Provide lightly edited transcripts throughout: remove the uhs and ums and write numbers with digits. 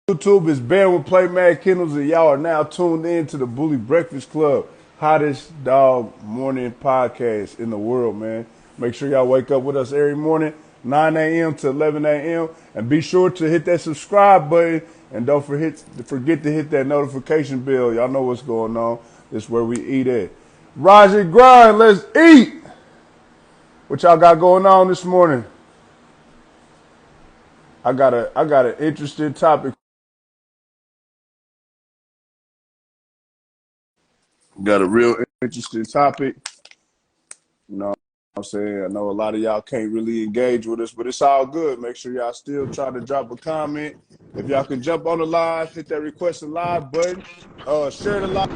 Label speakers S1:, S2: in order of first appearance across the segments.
S1: YouTube is Bam with Play Mad Kennels, and y'all are now tuned in to the Bully Breakfast Club, hottest dog morning podcast in the world, man. Make sure y'all wake up with us every morning, 9 a.m. to 11 a.m., and be sure to hit that subscribe button, and don't forget to hit that notification bell. Y'all know what's going on. This is where we eat at. Rise and grind, let's eat. What y'all got going on this morning? I got an interesting topic. Got a real interesting topic. You know what I'm saying? I know a lot of y'all can't really engage with us, but it's all good. Make sure y'all still try to drop a comment. If y'all can jump on the live, hit that request a live button. Share the live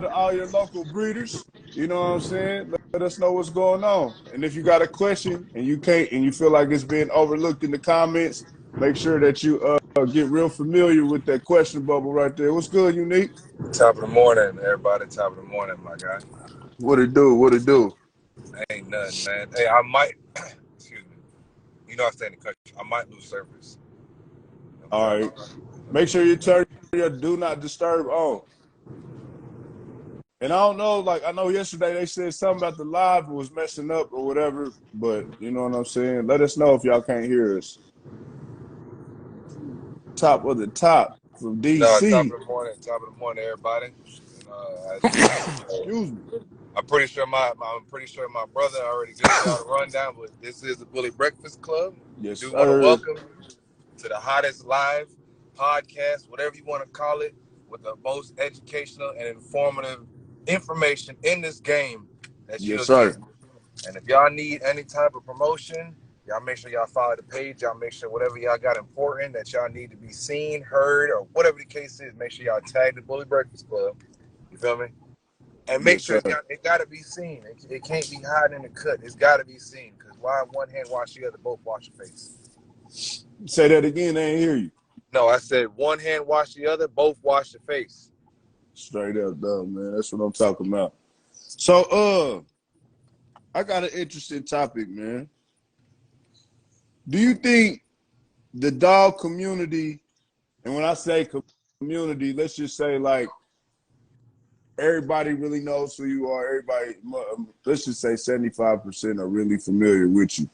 S1: to all your local breeders. You know what I'm saying? Let us know what's going on. And if you got a question and you feel like it's being overlooked in the comments, make sure that you get real familiar with that question bubble right there. What's good, Unique?
S2: Top of the morning, everybody. Top of the morning, my guy.
S1: What it do? What it do?
S2: Ain't nothing, man. Hey, I might, excuse me. You know I stay in the country. I might lose service.
S1: All right. Make sure you turn your do not disturb on. And I don't know, like I know yesterday they said something about the live was messing up or whatever, but you know what I'm saying? Let us know if y'all can't hear us. Top of the top from
S2: No, top
S1: DC.
S2: of the morning. Top of the morning, everybody.
S1: Excuse me.
S2: I'm pretty sure my brother already gave y'all the rundown, but this is the Bully Breakfast Club.
S1: Yes,
S2: Do want to
S1: sir.
S2: welcome you to the hottest live podcast, whatever you want to call it, with the most educational and informative information in this game that
S1: Yes,
S2: you'll
S1: sir.
S2: get. And if y'all need any type of promotion, y'all make sure y'all follow the page. Y'all make sure whatever y'all got important that y'all need to be seen, heard, or whatever the case is, make sure y'all tag the Bully Breakfast Club. You feel me? And make
S1: Yes,
S2: sure
S1: sir.
S2: it got to be seen. It can't be hiding in the cut. It's got to be seen. Because why one hand wash the other, both wash your face.
S1: Say that again, they ain't hear you.
S2: No, I said one hand wash the other, both wash your face.
S1: Straight up, though, man. That's what I'm talking about. So, I got an interesting topic, man. Do you think the dog community, and when I say community, let's just say like everybody really knows who you are. Everybody, let's just say 75% are really familiar with you.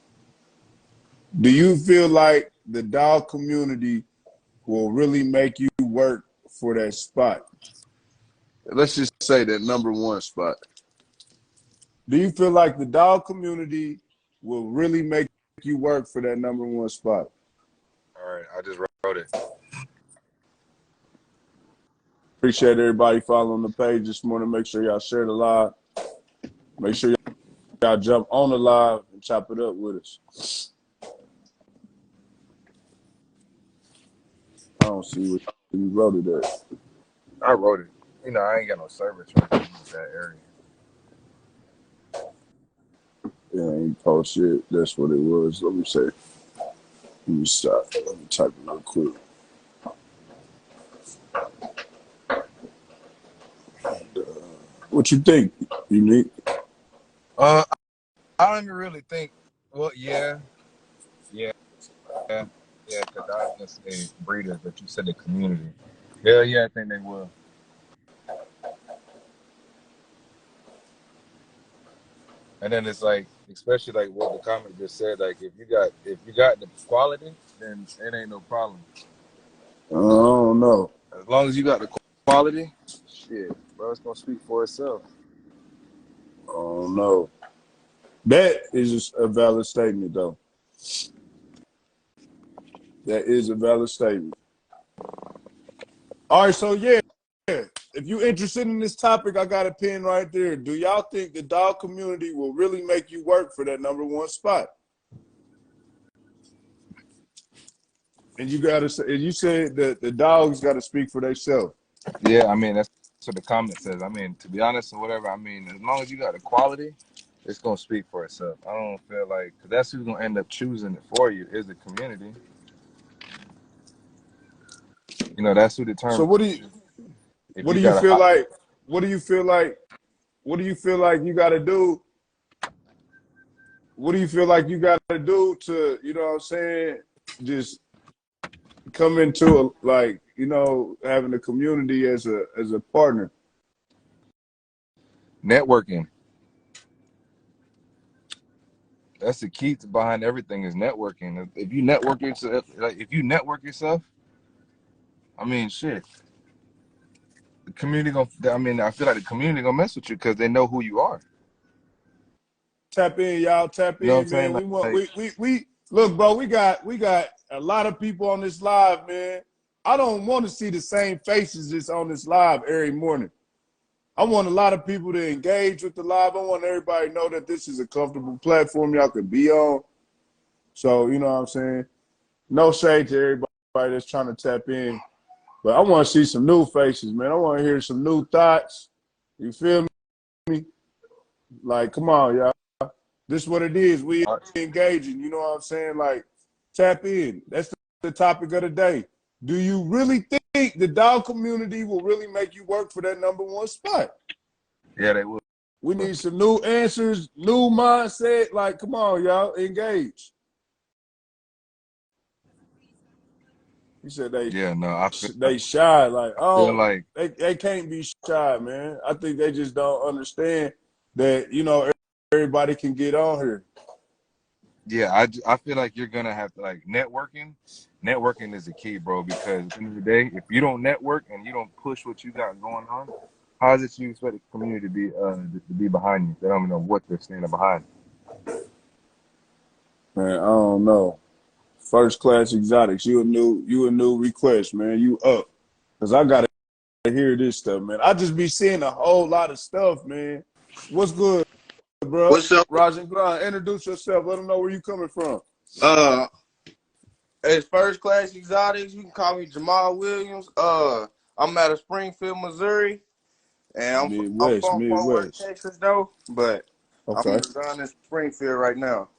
S1: Do you feel like the dog community will really make you work for that spot? Let's just say that number one spot. Do you feel like the dog community will really make you work for that number one spot?
S2: All right, I just wrote it.
S1: Appreciate everybody following the page this morning. Make sure y'all share the live. Make sure y'all jump on the live and chop it up with us. I don't see what you wrote it at.
S2: I wrote it. You know, I ain't got no service right in that area.
S1: Yeah, I ain't post shit. That's what it was. Let me say. Let me stop. Let me type it real quick. What you think, Unique?
S2: I don't even really think. Well, yeah, because I was gonna say breeders, but you said the community. Yeah, I think they will. And then it's like, especially like what the comment just said, like if you got the quality, then it ain't no problem.
S1: I don't know.
S2: As long as you got the quality, shit, bro, it's gonna speak for itself.
S1: I don't know. That is just a valid statement, though. That is a valid statement. All right, so yeah, if you're interested in this topic, I got a pin right there. Do y'all think the dog community will really make you work for that number one spot? And you gotta say, and you said that the dogs got to speak for themselves.
S2: Yeah, I mean that's what the comment says. I mean, to be honest or whatever, I mean, as long as you got the quality, it's gonna speak for itself. I don't feel like, because that's who's gonna end up choosing it for you is the community. You know, that's who
S1: So
S2: determines if
S1: what
S2: you
S1: do you
S2: got a
S1: feel
S2: hot.
S1: like? What do you feel like? What do you feel like you got to do? What do you feel like you got to do to, you know what I'm saying, just come into like you know, having a community as a partner?
S2: Networking. That's the key behind everything is networking. If you network yourself, I mean, shit. The community I feel like the community gonna mess with you because they know who you are.
S1: Tap in, y'all. Tap
S2: You know what I'm
S1: in,
S2: saying?
S1: man. We look, bro. We got a lot of people on this live, man. I don't want to see the same faces that's on this live every morning. I want a lot of people to engage with the live. I want everybody to know that this is a comfortable platform y'all can be on. So, you know what I'm saying? No shade to everybody that's trying to tap in. But I want to see some new faces, man. I want to hear some new thoughts. You feel me? Like, come on, y'all. This is what it is. We engaging. You know what I'm saying? Like, tap in. That's the topic of the day. Do you really think the dog community will really make you work for that #1 spot?
S2: Yeah, they will.
S1: We need some new answers, new mindset. Like, come on, y'all, engage. He said they shy. Like, oh,
S2: like
S1: they can't be shy, man. I think they just don't understand that, you know, everybody can get on here.
S2: Yeah, I feel like you're gonna have to like networking. Networking is the key, bro. Because at the end of the day, if you don't network and you don't push what you got going on, how is it you expect the community to be behind you? They don't even know what they're standing behind.
S1: Man, I don't know. First Class Exotics, you a new request, man. You up? Cause I gotta hear this stuff, man. I just be seeing a whole lot of stuff, man. What's good, bro?
S3: What's up?
S1: Rajan Grind, introduce yourself. Let them know where you coming from.
S3: It's First Class Exotics. You can call me Jamal Williams. I'm out of Springfield, Missouri, and I'm from Fort Worth, Texas, though. But
S1: okay,
S3: I'm down in Springfield right now.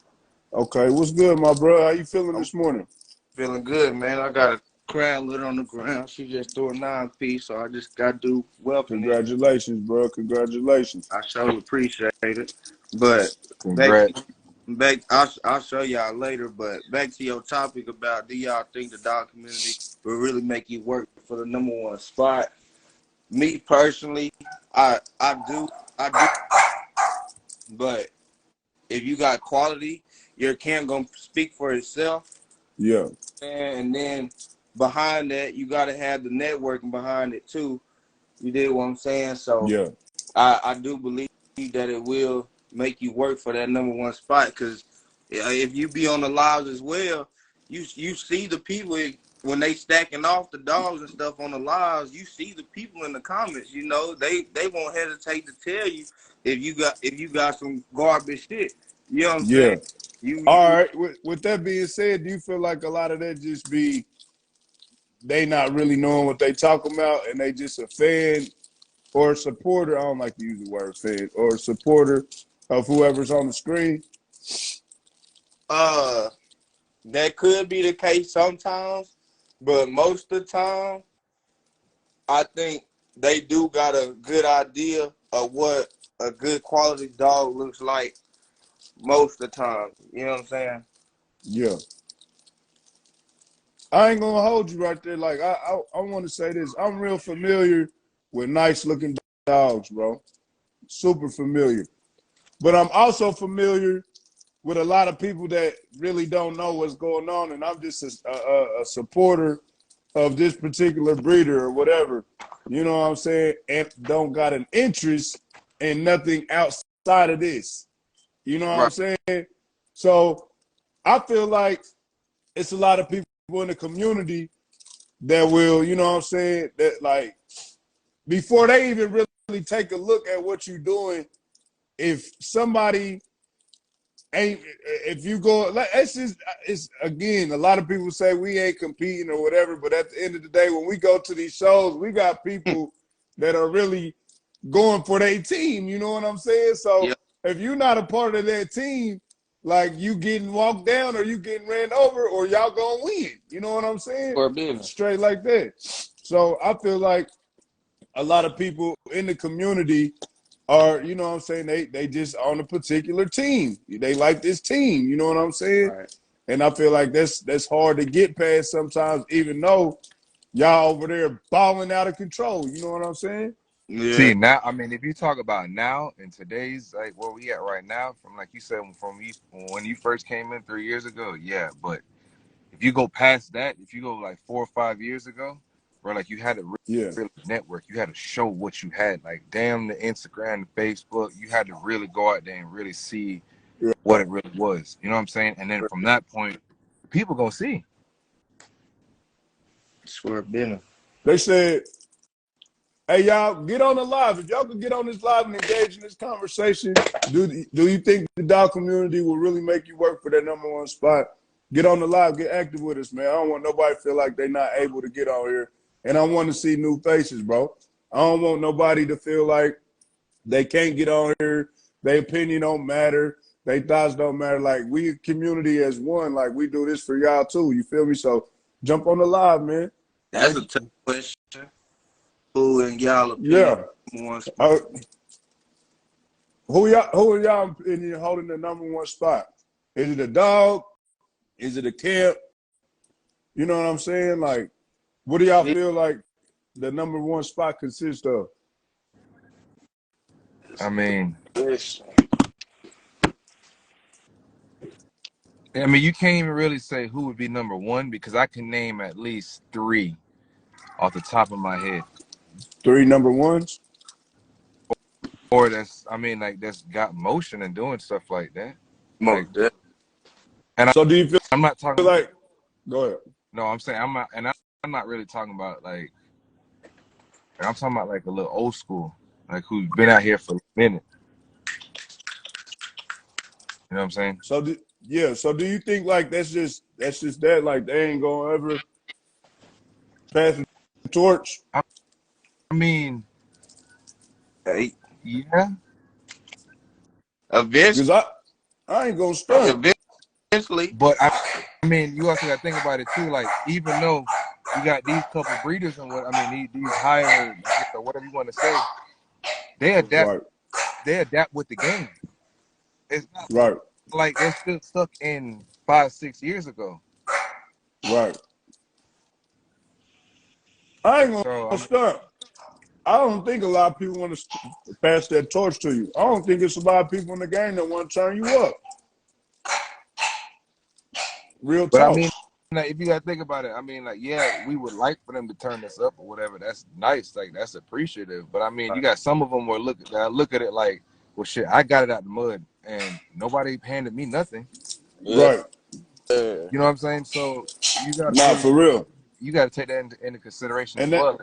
S1: Okay, what's good, my bro? How you feeling this morning?
S3: Feeling good, man. I got a crowd lit on the ground. She just threw a 9-piece, so I just got to do well.
S1: Congratulations, bro. Congratulations.
S3: I sure appreciate it. But back, I'll show y'all later. But back to your topic about, do y'all think the dog community will really make you work for the #1 spot? Me personally, I do. But if you got quality, your camp gonna speak for itself.
S1: Yeah.
S3: And then behind that, you gotta have the networking behind it too. You did what I'm saying? So
S1: yeah,
S3: I do believe that it will make you work for that #1 spot, because if you be on the lives as well, you see the people when they stacking off the dogs and stuff on the lives. You see the people in the comments. You know, they won't hesitate to tell you if you got some garbage shit. You know what I'm saying?
S1: All right. With that being said, do you feel like a lot of that just be they not really knowing what they talking about and they just a fan or a supporter? I don't like to use the word fan, or a supporter of whoever's on the screen.
S3: That could be the case sometimes, but most of the time, I think they do got a good idea of what a good quality dog looks like most of the time. You know what I'm saying?
S1: Yeah. I ain't gonna hold you right there. Like I want to say this. I'm real familiar with nice looking dogs, bro. Super familiar. But I'm also familiar with a lot of people that really don't know what's going on, and I'm just a supporter of this particular breeder or whatever. You know what I'm saying? And don't got an interest in nothing outside of this. You know what I'm saying? So I feel like it's a lot of people in the community that will, you know what I'm saying, that like before they even really take a look at what you're doing, if somebody ain't, if you go, it's again, a lot of people say we ain't competing or whatever, but at the end of the day, when we go to these shows, we got people that are really going for their team, you know what I'm saying? So if you're not a part of that team, like you getting walked down or you getting ran over or y'all gonna win, you know what I'm saying?
S3: For business.
S1: Straight like that. So I feel like a lot of people in the community are, you know what I'm saying, they just on a particular team. They like this team, you know what I'm saying?
S3: Right.
S1: And I feel like that's hard to get past sometimes, even though y'all over there balling out of control. You know what I'm saying?
S3: Yeah.
S2: See now, I mean, if you talk about now in today's like where we at right now, from like you said, from you when you first came in 3 years ago, yeah. But if you go past that, if you go like 4 or 5 years ago, bro, like you had to
S1: Yeah.
S2: really network. You had to show what you had. Like damn, the Instagram, the Facebook, you had to really go out there and really see what it really was. You know what I'm saying? And then from that point, people gonna see.
S3: Swear business.
S1: They said, hey, y'all, get on the live. If y'all could get on this live and engage in this conversation, do you think the dog community will really make you work for that #1 spot? Get on the live, get active with us, man. I don't want nobody to feel like they're not able to get on here. And I want to see new faces, bro. I don't want nobody to feel like they can't get on here. Their opinion don't matter. Their thoughts don't matter. Like, we community as one. Like, we do this for y'all, too. You feel me? So, jump on the live, man.
S3: That's a tough question. Who in y'all opinion?
S1: Yeah. Who are y'all opinion holding the #1 spot? Is it a dog? Is it a camp? You know what I'm saying? Like, what do y'all feel like the #1 spot consists of?
S2: I mean, you can't even really say who would be #1 because I can name at least 3 off the top of my head.
S1: 3 #1s?
S2: Or that's got motion and doing stuff like that. Like, and
S1: so do you feel
S2: I'm not talking
S1: like, go ahead.
S2: No, I'm saying I'm not really talking about like I'm talking about like a little old school, like who's been out here for a minute. You know what I'm saying?
S1: So do you think like that's just that, like they ain't gonna ever pass the torch?
S2: I mean, yeah.
S3: Eventually,
S1: Because I ain't gonna stunt.
S3: eventually.
S2: But I mean, you also got to think about it too. Like, even though you got these couple breeders and these higher, whatever you want to say, they adapt.
S1: Right.
S2: They adapt with the game. It's not
S1: Right.
S2: like they're still stuck in 5-6 years ago.
S1: Right. I ain't gonna stunt. I don't think a lot of people want to pass that torch to you. I don't think it's a lot of people in the game that want to turn you up. Real
S2: But
S1: talk.
S2: I mean, like, if you gotta think about it, I mean, like, yeah, we would like for them to turn this up or whatever. That's nice, like that's appreciative. But I mean, you got some of them where look at it like, well, shit, I got it out the mud and nobody handed me nothing.
S1: Right.
S2: You know what I'm saying? So you got
S1: for real.
S2: You got to take that into consideration
S1: And
S2: as well.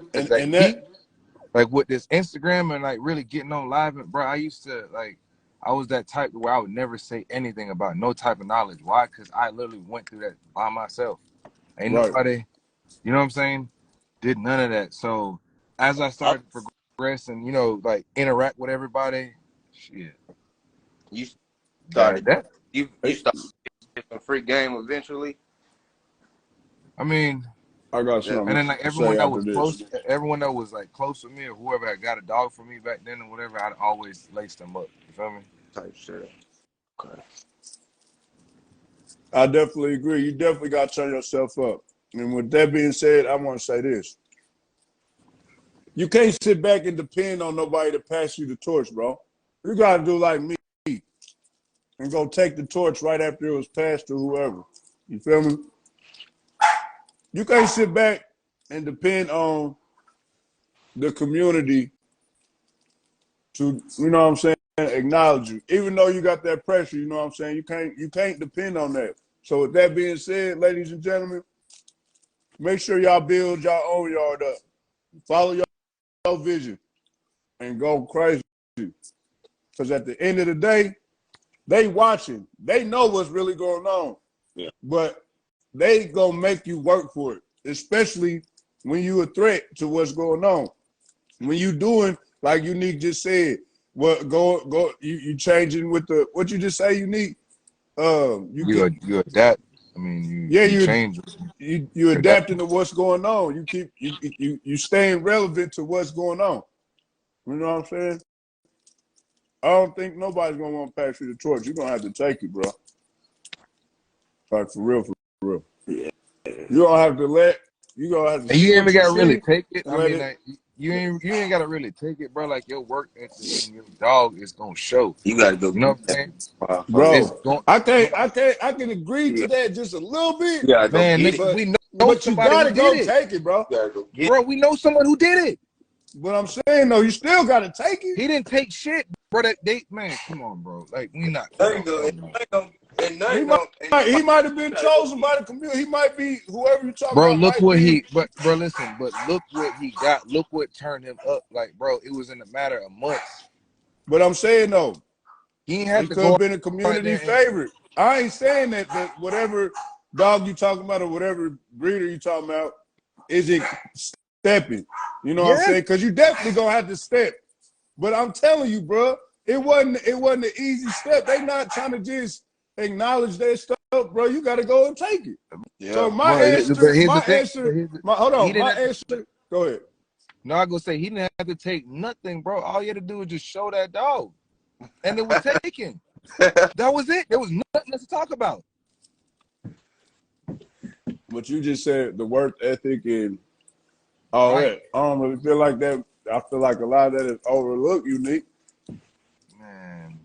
S2: Like with this Instagram and like really getting on live, bro. I used to I was that type where I would never say anything about no type of knowledge. Why? Because I literally went through that by myself. Ain't nobody, you know what I'm saying, did none of that. So as I started to progress and, like interact with everybody, shit.
S3: You started
S2: that.
S3: You started a free game eventually.
S2: I mean,
S1: I got something.
S2: And then like everyone that was like close with me or whoever had got a dog for me back then or whatever, I'd always lace them up. You feel me?
S3: Type shit. Okay.
S1: I definitely agree. You definitely got to turn yourself up. And with that being said, I want to say this. You can't sit back and depend on nobody to pass you the torch, bro. You got to do like me and go take the torch right after it was passed to whoever. You feel me? You can't sit back and depend on the community to, you know what I'm saying, acknowledge you. Even though you got that pressure, you know what I'm saying, you can't depend on that. So with that being said, ladies and gentlemen, make sure y'all build y'all own yard up. Follow your vision and go crazy. Because at the end of the day, they watching. They know what's really going on. Yeah. But they gonna make you work for it, especially when you a threat to what's going on. When you doing like Unique just said, you changing with the what you just say, Unique.
S2: You adapt. I mean, you change.
S1: You adapting to what's going on. You keep you staying relevant to what's going on. You know what I'm saying? I don't think nobody's gonna want to pass you the torch. You're gonna have to take it, bro. Like for real. Yeah. You don't have to let You gonna have to
S4: And you
S1: see
S4: ain't
S1: what
S4: even
S1: you
S4: gotta really
S1: see.
S4: take it.
S1: and
S4: I
S1: let
S4: mean,
S1: it.
S4: like, you ain't gotta really take it, bro. Like your work ethic and your dog is gonna show.
S3: You gotta go
S4: You know
S3: get
S4: what I'm
S3: that
S4: saying?
S3: motherfucker.
S4: It's
S1: Bro,
S4: going,
S1: I can agree
S3: Yeah.
S1: to that just a little bit,
S3: You gotta go
S4: man.
S3: get
S4: Nigga,
S3: it.
S1: but
S4: we know
S1: you
S4: somebody who
S1: gotta
S4: did
S1: go
S4: it,
S1: take it, bro.
S3: You gotta go get
S4: bro. We know someone who did it.
S1: What I'm saying though, you still gotta take it.
S4: He didn't take shit, bro. That they man, come on, bro. Like we not,
S3: it.
S4: bro. Come on.
S3: And
S1: He
S3: nothing
S1: might
S3: gonna, and you
S1: he might have
S3: you
S1: been
S3: gotta go
S1: chosen
S3: get
S1: by the community. He might be whoever you talking
S4: Bro,
S1: about
S4: look
S1: might
S4: what
S1: be.
S4: but bro, listen, but look what he got. Look what turned him up. Like, bro, it was in a matter of months.
S1: But I'm saying though,
S4: He ain't have
S1: it
S4: to
S1: could have
S4: go
S1: been a
S4: right
S1: community
S4: there and
S1: favorite. I ain't saying that whatever dog you talking about or whatever breeder you talking about isn't stepping. You know what I'm
S4: yeah.
S1: saying? Because you definitely gonna have to step. But I'm telling you, bro, it wasn't an easy step. They not trying to just acknowledge their stuff, bro. You got to go and take it. So
S3: Yeah.
S4: Bro, but here's the thing. But here's the,
S1: hold
S4: he
S1: on,
S4: didn't
S1: my
S4: have to,
S1: answer. Go ahead.
S4: no, I gonna say he didn't have to take nothing, bro. All you had to do was just show that dog. And it was taken. That was it. There was nothing else to talk about.
S1: What you just said, the work ethic and all
S4: Right.
S1: that. I don't really feel like that. I feel like a lot of that is overlooked, Unique.
S4: Man.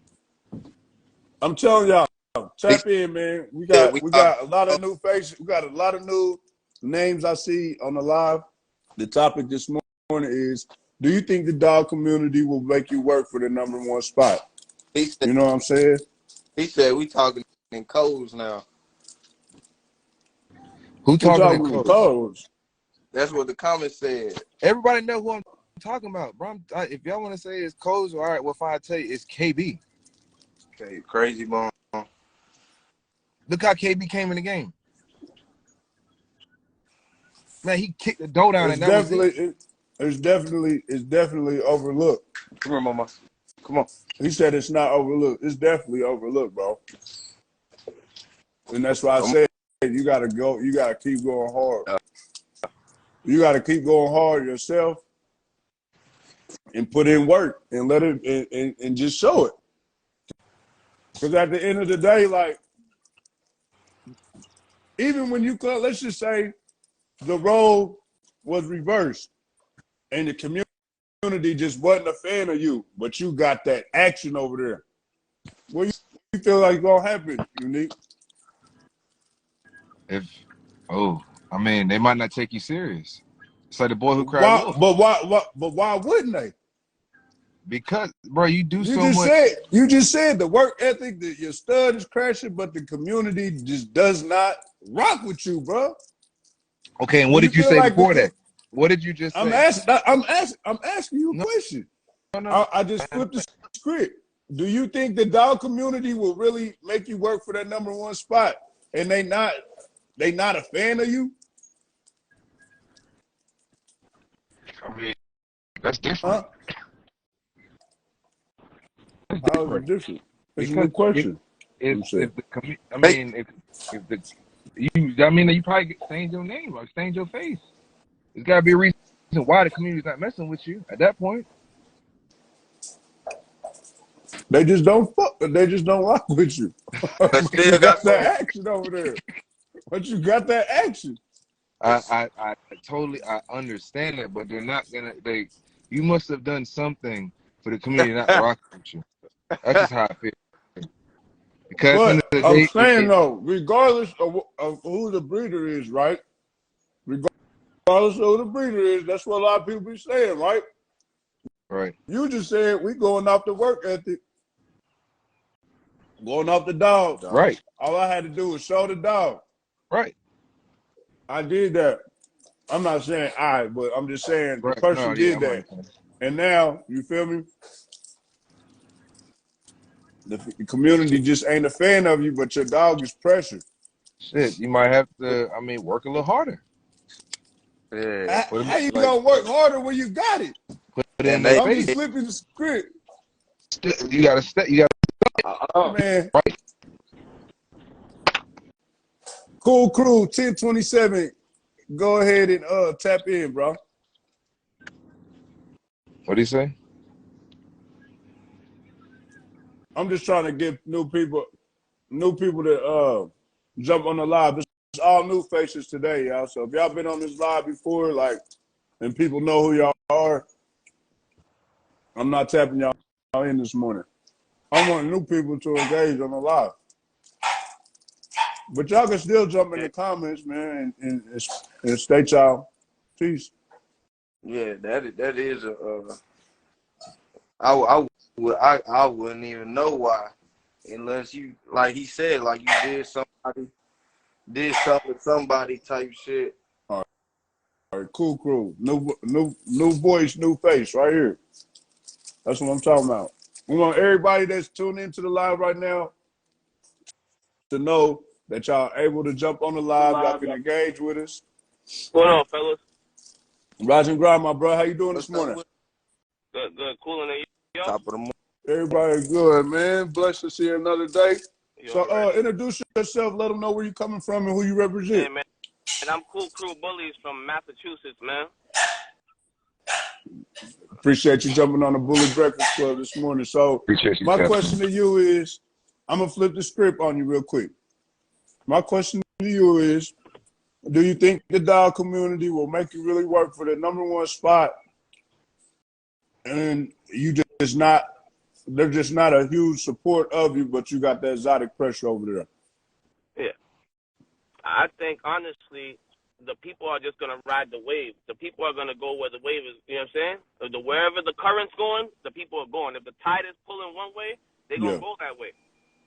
S1: I'm telling y'all,
S3: He
S1: tap in, man. We
S3: said
S1: got a lot of new faces. We got a lot of new names I see on the live. The topic this morning is: do you think the dog community will make you work for the #1 spot?
S3: he said
S1: You know what I'm saying?
S3: we talking in codes now.
S4: Who
S1: We're
S4: talking in
S1: talking
S4: close?
S1: codes.
S3: That's what the comments said.
S4: Everybody know who I'm talking about, bro. If y'all want to say it's Coles, all right, well, fine, I tell you, it's KB.
S3: Okay, crazy bone.
S4: Look how KB came in the game. Man, he kicked the door down,
S1: It's
S4: and that was it.
S1: it's definitely overlooked.
S3: Come here, mama. Come on.
S1: He said it's not overlooked. It's definitely overlooked, bro. And that's why I said you gotta go. You gotta keep going hard. You gotta keep going hard yourself and put in work and let it and just show it. Because at the end of the day, like even when you could, let's just say the role was reversed and the community just wasn't a fan of you, but you got that action over there. What you feel like gonna happen, Unique?
S4: I mean, they might not take you serious. It's like the boy who cried
S1: Why?
S4: wolf.
S1: But why wouldn't they?
S4: Because, bro, you do
S1: You
S4: so
S1: just
S4: much.
S1: said the work ethic, that your stud is crashing, but the community just does not rock with you, bro.
S4: Okay, and
S1: Do
S4: what
S1: you
S4: did you
S1: feel
S4: say
S1: like
S4: before that? What did you just say?
S1: I'm asking you a
S4: No,
S1: question.
S4: no.
S1: I just flipped the script. Do you think the dog community will really make you work for that #1 spot, and they not a fan of you?
S4: I mean, that's
S1: Huh?
S4: different. That's
S1: How is it
S4: different
S1: different? It's a
S4: because
S1: new question.
S4: if
S1: I'm saying.
S4: I
S3: Hey,
S4: mean, if the you probably stained your name or stained your face. There's got to be a reason why the community's not messing with you at that point.
S1: They just don't fuck. They just don't rock with you.
S3: but
S1: But you
S3: still got
S1: got that
S3: some.
S1: action over there. But you got that action.
S4: I totally understand that, but they're not gonna. You must have done something for the community not to rock with you. That's just how I feel. Because at the end
S1: But
S4: of the
S1: I'm
S4: day,
S1: saying though, regardless of who the breeder is, right? Regardless of who the breeder is, that's what a lot of people be saying, right?
S4: right,
S1: You just said we going off the work ethic, going off the dog.
S3: Dog.
S4: right,
S1: All I had to do was show the dog.
S4: right,
S1: I did that. I'm not saying but I'm just saying the
S4: right. No,
S1: person
S4: yeah,
S1: did
S4: I'm
S1: that.
S4: understanding.
S1: And now, you feel me? The community just ain't a fan of you, but your dog is pressured.
S4: Shit, you might have to. I mean, work a little harder.
S3: Yeah.
S4: Put
S1: How you
S3: Like,
S1: gonna work harder when you got it?
S4: it in
S3: and
S4: their
S3: they,
S1: I'm just
S4: face.
S1: flipping the script,
S4: You gotta step. You
S3: oh,
S1: man.
S4: gotta right.
S1: Cool Crew 1027. Go ahead and tap in, bro.
S4: What do you say?
S1: I'm just trying to get new people to jump on the live. It's all new faces today, y'all. So if y'all been on this live before, like, and people know who y'all are, I'm not tapping y'all in this morning. I want new people to engage on the live. But y'all can still jump in the comments, man, and state y'all peace.
S3: Yeah, that is I wouldn't even know why, unless you, like he said, like you did something to somebody type shit.
S1: All right, cool crew. New voice, new face right here. That's what I'm talking about. We want everybody that's tuned into the live right now to know that y'all able to jump on the live. Y'all can engage with us.
S5: What's going on, fellas?
S1: Rise and grind, my bro. How you doing this morning?
S5: Good, cooling it.
S3: Top of the morning.
S1: Everybody good, man. Blessed to see another day.
S5: Yo,
S1: So introduce yourself. Let them know where you coming from and who you represent.
S5: Hey, man. And I'm Cool Crew Bullies from Massachusetts, man.
S1: Appreciate you jumping on the Bully Breakfast Club this morning. So my question to you is, I'm going to flip the script on you real quick. My question to you is, do you think the dog community will make you really work for the #1 spot? And they're just not a huge support of you, but you got that exotic pressure over there.
S5: Yeah. I think, honestly, the people are just going to ride the wave. The people are going to go where the wave is, you know what I'm saying? Wherever the current's going, the people are going. If the tide is pulling one way, they're going to go that way.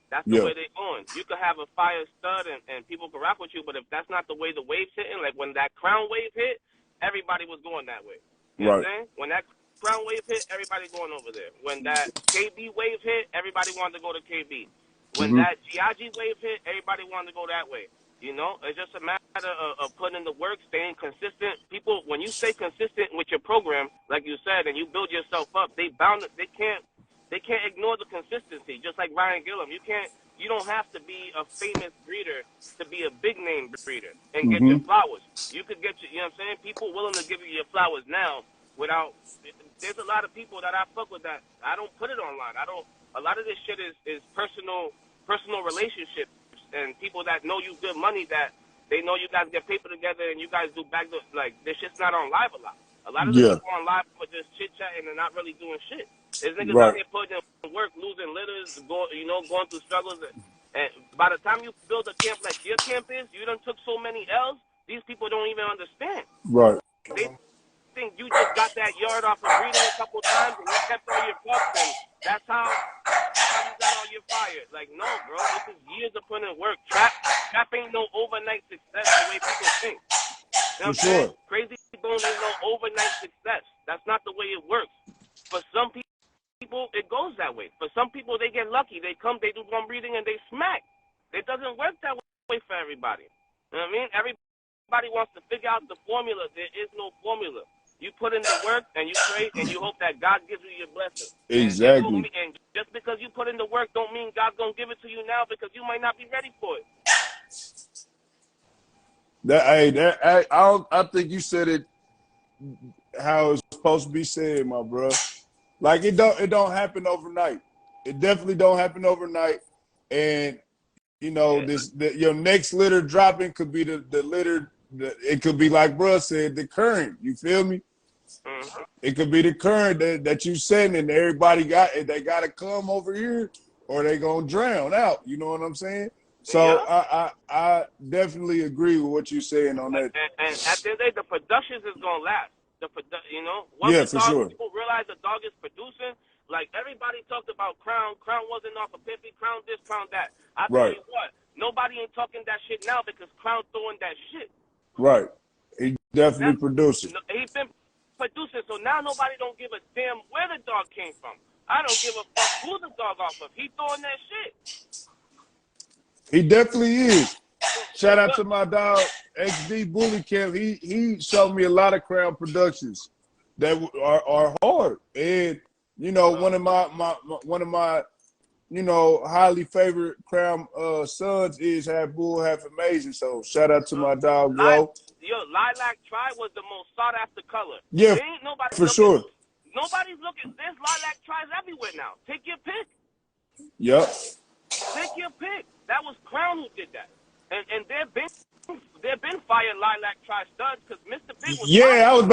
S5: That's the way they're going. You could have a fire stud and people can rock with you, but if that's not the way the wave's hitting, like when that crown wave hit, everybody was going that way. You know what I'm saying? When that crown wave hit, everybody going over there. When that KB wave hit, everybody wanted to go to KB. When that GIG wave hit, everybody wanted to go that way. You know, it's just a matter of putting in the work, staying consistent. People, when you stay consistent with your program, like you said, and you build yourself up, they can't ignore the consistency. Just like Ryan Gillum, you don't have to be a famous breeder to be a big name breeder and get your flowers. You could get you know what I'm saying? People willing to give you your flowers now without. There's a lot of people that I fuck with that I don't put it online. A lot of this shit is personal relationships and people that know you good money that they know you guys get paper together and you guys do back like this shit's not on live a lot. A lot of the people on live for just chit chatting and not really doing shit. There's niggas out here putting in work, losing litters, going through struggles. And by the time you build a camp like your camp is, you done took so many L's, these people don't even understand.
S1: Right.
S5: They think you just got that yard off of breeding a couple times and you kept all your pups and that's how you got all your fire. Like, no, bro, this is years of putting in work. Trap ain't no overnight success the way people think. You know what I'm saying? Crazy Bone ain't no overnight success. That's not the way it works. For some people, it goes that way. For some people, they get lucky. They come, they do one breeding, and they smack. It doesn't work that way for everybody. You know what I mean? Everybody wants to figure out the formula. There is no formula. You put in the work, and you pray, and you hope that God gives you your blessing.
S1: Exactly.
S5: And just because you put in the work don't mean God's going to give it to you now because you might not be ready for it.
S1: I think you said it how it's supposed to be said, my bro. Like it don't happen overnight. It definitely don't happen overnight. And you know, your next litter dropping could be the litter. It could be like bro said, the current. You feel me? It could be the current that you send, and everybody they got to come over here, or they gonna drown out. You know what I'm saying? So I definitely agree with what you're saying on that.
S5: And at the end of the day, the productions is gonna last. You know, once people realize the dog is producing, like everybody talked about Crown. Crown wasn't off a Pippy. Crown this, Crown that. I tell you what, nobody ain't talking that shit now because Crown throwing that shit.
S1: Right. He definitely producing.
S5: He been producing, so now nobody don't give a damn where the dog came from. I don't give a fuck who the dog off of. He throwing that shit.
S1: He definitely is. Shout out to my dog XD Bully Camp. He showed me a lot of Crown productions that are hard, and you know one of my you know highly favorite Crown sons is half bull, half amazing. So shout out to my dog Glow.
S5: Lilac Tri was the most sought after color.
S1: Yeah,
S5: there ain't nobody
S1: for sure.
S5: Nobody's looking. There's Lilac Tris everywhere now. Take your pick.
S1: Yep.
S5: Take your pick. That was Crown who did that. And they've been been fire lilac tri studs because Mr. Big was
S1: Yeah,
S5: fire.
S1: I was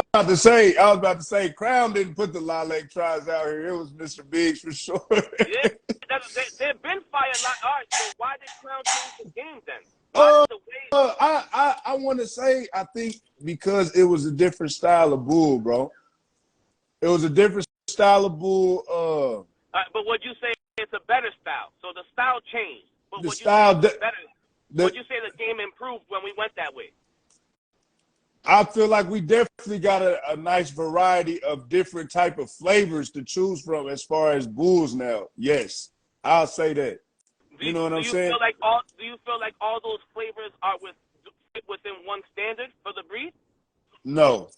S1: about to say, Crown didn't put the lilac tries out here. It was Mr. Biggs for sure.
S5: Yeah, they've been fire lilac. All right, so why did Crown change the game then? Why did the way?
S1: I want to say, I think because it was a different style of bull, bro. It was a different style of bull.
S5: But would you say it's a better style? So the style changed. But
S1: The
S5: would you
S1: style,
S5: say it's better? Would you say the game improved when we went that way?
S1: I feel like we definitely got a nice variety of different type of flavors to choose from as far as bulls now. Yes, I'll say that. You know what I'm saying?
S5: Do you feel like all those flavors are within one standard for the breed?
S1: No,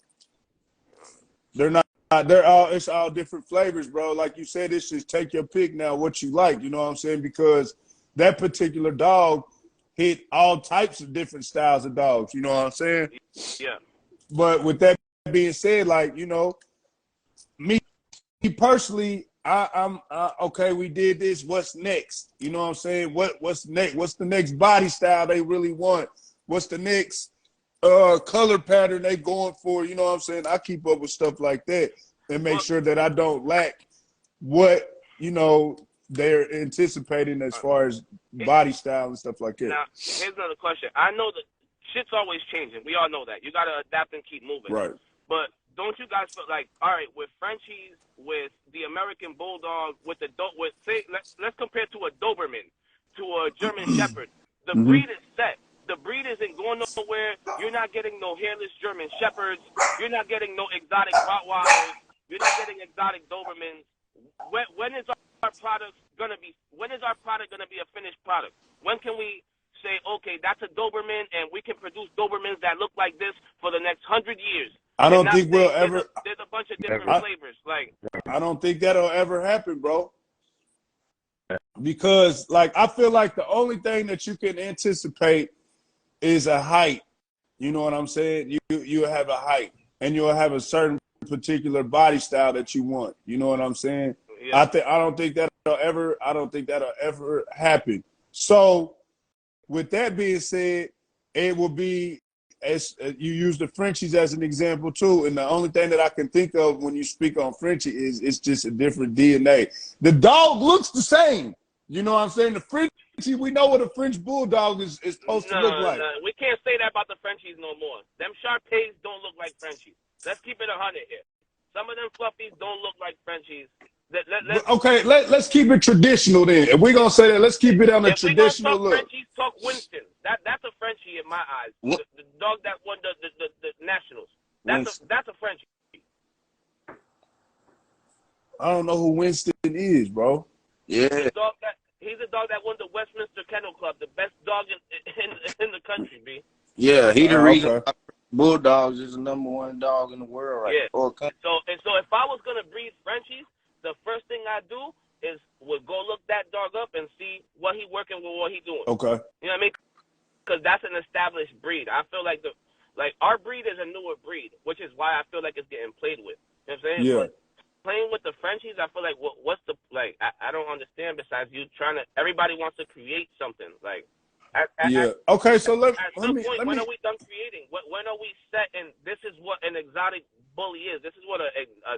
S1: they're not. It's all different flavors, bro. Like you said, it's just take your pick now, what you like. You know what I'm saying? Because that particular dog hit all types of different styles of dogs. You know what I'm saying?
S5: Yeah.
S1: But with that being said, like, you know, me personally, I'm okay. We did this. What's next? You know what I'm saying? What's next? What's the next body style they really want? What's the next color pattern they going for? You know what I'm saying? I keep up with stuff like that and make sure that I don't lack what, you know, they're anticipating as far as body style and stuff like that.
S5: Now, here's another question. I know that shit's always changing. We all know that. You got to adapt and keep moving.
S1: Right.
S5: But don't you guys feel like, all right, with Frenchies, with the American Bulldog, let's compare to a Doberman, to a German Shepherd. The breed is set. The breed isn't going nowhere. You're not getting no hairless German Shepherds. You're not getting no exotic Rottweilers. You're not getting exotic Dobermans. When is our product gonna be? When is our product gonna be a finished product? When can we say, okay, that's a Doberman, and we can produce Dobermans that look like this for the next 100 years?
S1: I don't think we'll ever.
S5: There's a bunch of different flavors. Like,
S1: I don't think that'll ever happen, bro. Because, like, I feel like the only thing that you can anticipate is a height. You know what I'm saying? You have a height, and you'll have a certain particular body style that you want. You know what I'm saying?
S5: yeah.
S1: I don't think that'll ever happen. So, with that being said, it will be, as you use the Frenchies as an example too, and the only thing that I can think of when you speak on Frenchie is it's just a different DNA. The dog looks the same. You know what I'm saying? The Frenchie, we know what a French bulldog is supposed to look like.
S5: No, we can't say that about the Frenchies no more. Them Shar-Peis don't look like Frenchies. Let's keep it 100 here. Some of them Fluffies don't look like Frenchies.
S1: Let's keep it traditional then. If we're gonna say that, let's keep it on the traditional look.
S5: Frenchies, talk Winston. That's a Frenchie in my eyes. The dog that won the Nationals. That's a Frenchie.
S1: I don't know who Winston is, bro.
S3: Yeah.
S5: He's a dog that won the Westminster Kennel Club, the best dog in the country, B.
S3: Yeah, he the reason
S1: okay.
S3: Bulldogs is the #1 dog in the world right now.
S5: Yeah. So if I was gonna breed Frenchies, the first thing I do would go look that dog up and see what he working with, what he doing.
S1: Okay.
S5: You know what I mean? Because that's an established breed. I feel like our breed is a newer breed, which is why I feel like it's getting played with. You know what I'm saying?
S1: Yeah.
S5: But playing with the Frenchies, I feel like what's the I don't understand. Besides you everybody wants to create something like.
S1: Okay, so let me.
S5: When are we done creating? When are we set? And this is what an exotic bully is. This is what a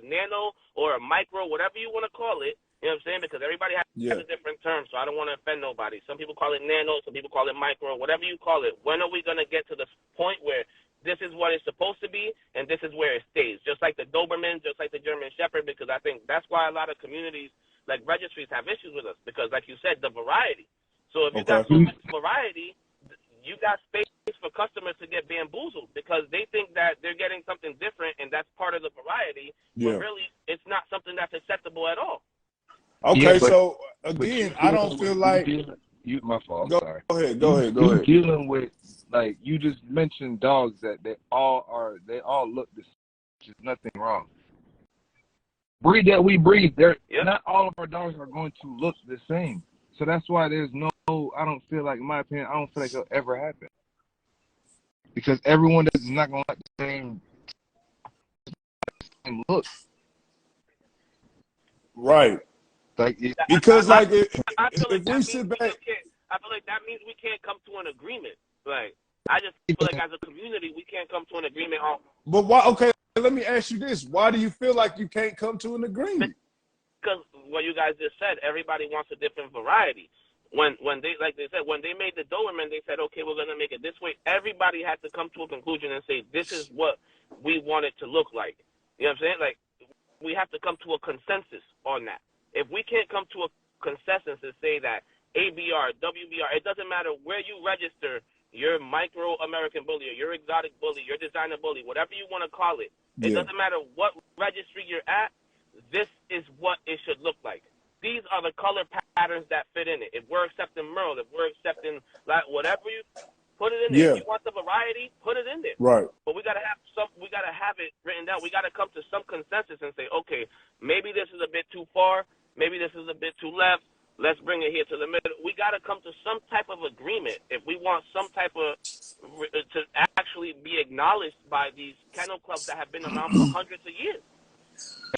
S5: nano or a micro, whatever you want to call it. You know what I'm saying? Because everybody has a different term, so I don't want to offend nobody. Some people call it nano, some people call it micro, whatever you call it. When are we gonna get to the point where this is what it's supposed to be, and this is where it stays? Just like the Doberman, just like the German Shepherd, because I think that's why a lot of communities, like registries, have issues with us. Because, like you said, the variety. So if you got so much variety, you got space for customers to get bamboozled because they think that they're getting something different and that's part of the variety. But really, it's not something that's acceptable at all.
S1: Okay, so again, I don't feel like
S4: my fault.
S1: Go ahead. Go ahead.
S4: Dealing with, like, you just mentioned dogs that they all look the same. There's nothing wrong. Breed that we breed, not all of our dogs are going to look the same. So that's why there's I don't feel like, in my opinion, I don't feel like it'll ever happen. Because everyone is not going to like the same look.
S1: Right.
S4: Like,
S1: because, if
S5: I feel like
S1: we sit back.
S5: I feel like that means we can't come to an agreement. Like, I just feel like as a community, we can't come to an agreement on.
S1: But why? Okay, let me ask you this: why do you feel like you can't come to an agreement?
S5: Because what you guys just said, everybody wants a different variety. When they, like they said, when they made the Doberman, they said, okay, we're gonna make it this way. Everybody had to come to a conclusion and say, this is what we want it to look like. You know what I'm saying? Like, we have to come to a consensus on that. If we can't come to a consensus and say that ABR, WBR, it doesn't matter where you register your micro American bully or your exotic bully, your designer bully, whatever you want to call it. It doesn't matter what registry you're at. This is what it should look like. These are the color patterns that fit in it. If we're accepting Merle, if we're accepting like whatever you put it in there. If you want the variety, put it in there.
S1: Right.
S5: But we gotta have it written down. We gotta come to some consensus and say, okay, maybe this is a bit too far, maybe this is a bit too left. Let's bring it here to the middle. We got to come to some type of agreement if we want some type of to actually be acknowledged by these kennel clubs that have been around for hundreds of years.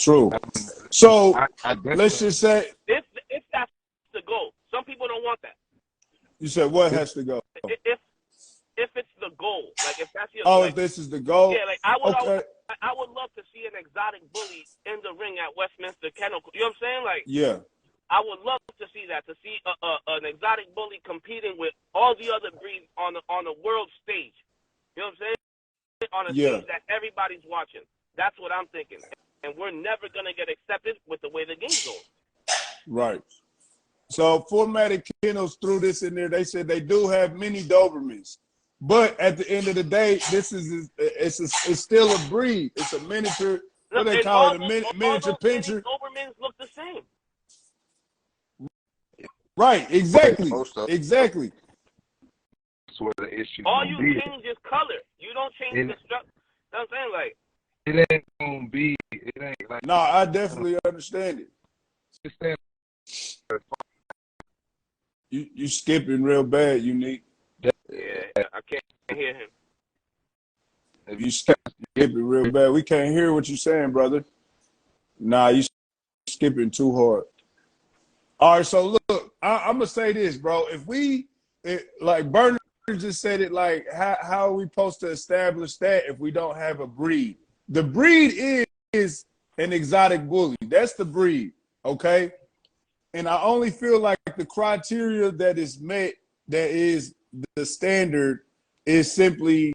S1: True. So let's just say
S5: if that's the goal. Some people don't want that.
S1: You said what has to go?
S5: If it's the goal, like if that's your
S1: if this is the goal.
S5: Yeah, like I would love to see an exotic bully in the ring at Westminster Kennel. You know what I'm saying? Like I would love to see that, to see an exotic bully competing with all the other breeds on the world stage. You know what I'm saying? On a stage that everybody's watching. That's what I'm thinking. And we're never going to get accepted with the way the game's going.
S1: Right. So Formatted Kennels threw this in there. They said they do have many Dobermans. But at the end of the day, it's still a breed. It's a miniature, what they call it, a miniature pinscher.
S5: Dobermans look the same.
S1: Right, exactly. Exactly.
S4: That's where the issue.
S5: All you change is color. You don't change the structure. You know what I'm saying? Like,
S4: it ain't gonna be. It ain't like.
S1: No, I definitely understand it. You skipping real bad, Unique.
S5: Yeah, I can't hear him.
S1: If you skipping real bad, we can't hear what you're saying, brother. Nah, you skipping too hard. All right, so look, I'm gonna say this, bro. Like Bernard just said it, like how are we supposed to establish that if we don't have a breed? The breed is an exotic bully. That's the breed, okay? And I only feel like the criteria that is met, that is the standard, is simply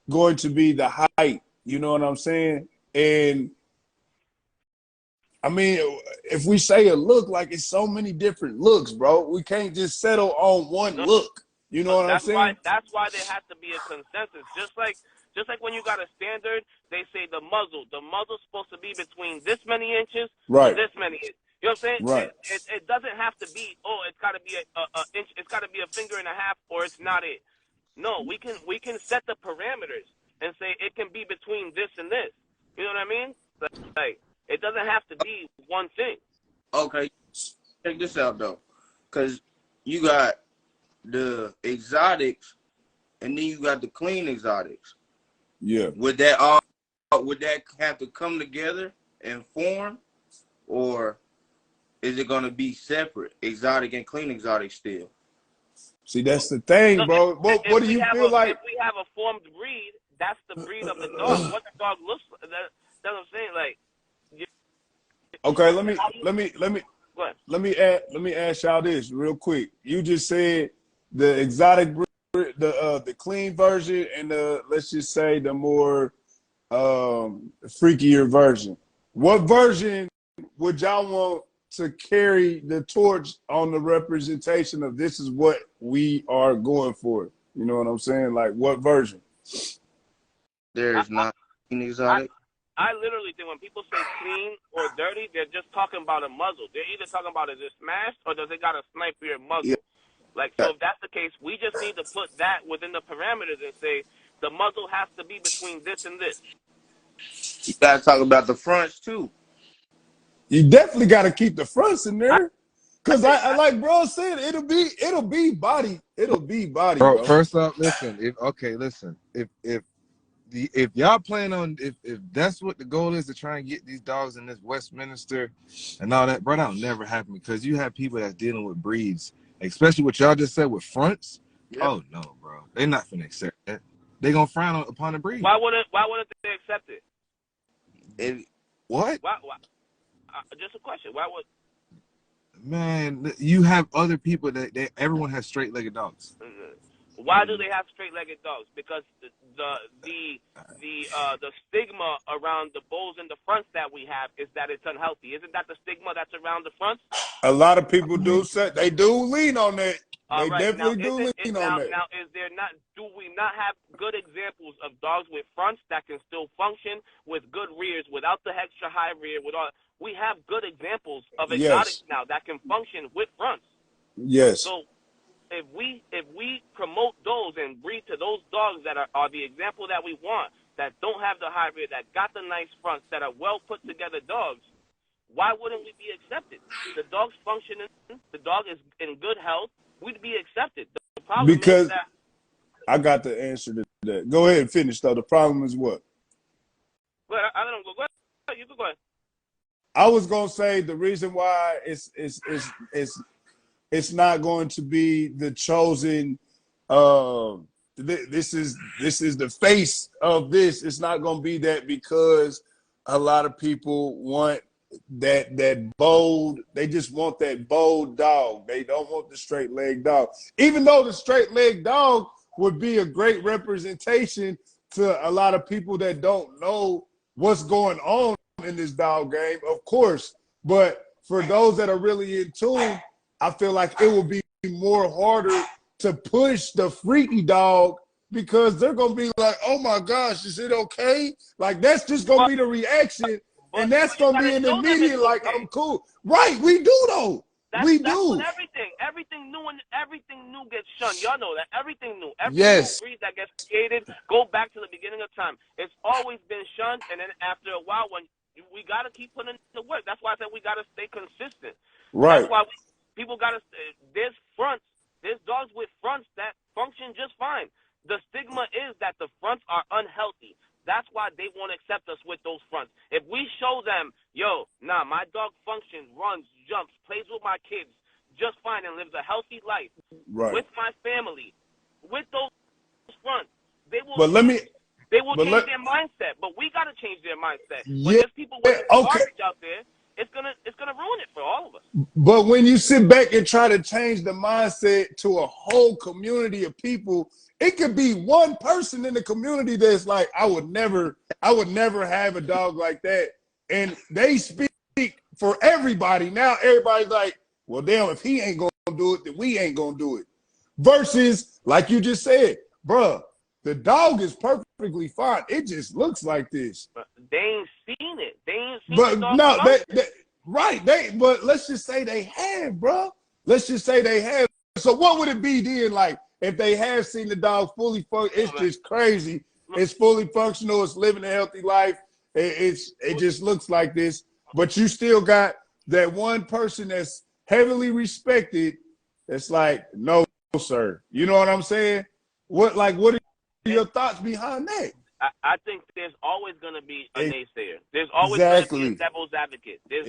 S1: going to be the height. You know what I'm saying? And I mean, if we say a look, like it's so many different looks, bro. We can't just settle on one look. You know what I'm saying?
S5: That's why there has to be a consensus. Just like when you got a standard, they say the muzzle. The muzzle's supposed to be between this many inches to this many inches. You know what I'm saying?
S1: Right.
S5: It doesn't have to be, it's got to be a inch, it's got to be a finger and a half, or it's not it. No, we can set the parameters and say it can be between this and this. You know what I mean? Like, it doesn't have to be one thing.
S3: Okay, check this out though, because you got the exotics, and then you got the clean exotics.
S1: Yeah.
S3: Would that have to come together and form, or is it gonna be separate, exotic and clean exotic still?
S1: See, that's the thing, bro. What do you feel like?
S5: If we have a formed breed, that's the breed of the dog. What the dog looks like, that's what I'm saying. Like,
S1: okay, let me ask y'all this real quick. You just said the exotic breed, the clean version, and the, let's just say, the more freakier version. What version would y'all want to carry the torch on the representation of this is what we are going for? You know what I'm saying? Like, what version?
S3: There is not an exotic.
S5: I literally think when people say clean or dirty, they're just talking about a muzzle. They're either talking about, is it smashed or does it got a snipe your muzzle? Yeah. Like, so if that's the case, we just need to put that within the parameters and say the muzzle has to be between this and this.
S3: You gotta talk about the fronts too.
S1: You definitely got to keep the fronts in there, cause I like bro said, it'll be body, bro.
S4: First up, listen. If y'all plan on, if that's what the goal is, to try and get these dogs in this Westminster and all that, bro, that'll never happen, because you have people that's dealing with breeds, especially what y'all just said with fronts.
S2: Yep.
S4: Oh no, bro. They're not finna accept that. They gonna frown upon the breed.
S5: Why wouldn't they accept it?
S4: What?
S5: Why just a question. Why would
S4: Man, you have other people that everyone has straight-legged dogs.
S5: Why do they have straight-legged dogs? Because the stigma around the bulls in the fronts that we have is that it's unhealthy. Isn't that the stigma that's around the fronts?
S1: A lot of people do say they do lean on that.
S5: All
S1: They
S5: right.
S1: definitely
S5: Now,
S1: do lean on that.
S5: Now, do we not have good examples of dogs with fronts that can still function with good rears without the extra high rear? We have good examples of exotics now that can function with fronts.
S1: Yes.
S5: So if we promote those and breed to those dogs that are the example that we want, that don't have the high rear, that got the nice fronts, that are well put together dogs, why wouldn't we be accepted? The dog's functioning, the dog is in good health, we'd be accepted. The problem
S1: Because
S5: is that
S1: I got the answer to that. Go ahead and finish though. The problem is what?
S5: Well, I don't go. Go ahead. You can go ahead.
S1: I was gonna say the reason why it's not going to be the chosen. This is the face of this. It's not going to be that because a lot of people want that bold. They just want that bold dog. They don't want the straight leg dog. Even though the straight leg dog would be a great representation to a lot of people that don't know what's going on in this dog game, of course. But for those that are really in tune, I feel like it will be more harder to push the freaky dog because they're going to be like, oh my gosh, is it okay? Like, that's just going to be the reaction. And that's going to be an immediate, like, I'm cool. Right, we do, though.
S5: That's with everything new gets shunned. Y'all know that everything new, every new breed that gets created, go back to the beginning of time. It's always been shunned, and then after a while, when we gotta keep putting in the work. That's why I said we gotta stay consistent.
S1: Right.
S5: That's why people gotta. There's dogs with fronts that function just fine. The stigma is that the fronts are unhealthy. That's why they won't accept us with those fronts. If we show them, yo, nah, my dog functions, runs, jumps, plays with my kids just fine and lives a healthy life with my family, with those fronts, they will change their mindset. But we got to change their mindset. When there's people with garbage out there, it's gonna ruin it for all of us.
S1: But when you sit back and try to change the mindset to a whole community of people, it could be one person in the community that's like, I would never have a dog like that. And they speak for everybody. Now everybody's like, well, damn, if he ain't gonna do it, then we ain't gonna do it. Versus, like you just said, bruh, the dog is perfectly fine. It just looks like this.
S5: But they ain't seen it. They ain't seen
S1: but
S5: the dog.
S1: No, but let's just say they have, bruh. Let's just say they have. So what would it be then, like, if they have seen the dog fully it's just crazy. It's fully functional. It's living a healthy life. It just looks like this. But you still got that one person that's heavily respected. It's like, no, sir. You know what I'm saying? What are your thoughts behind that?
S5: I think there's always going to be a naysayer. There's always going to be a devil's advocate. There's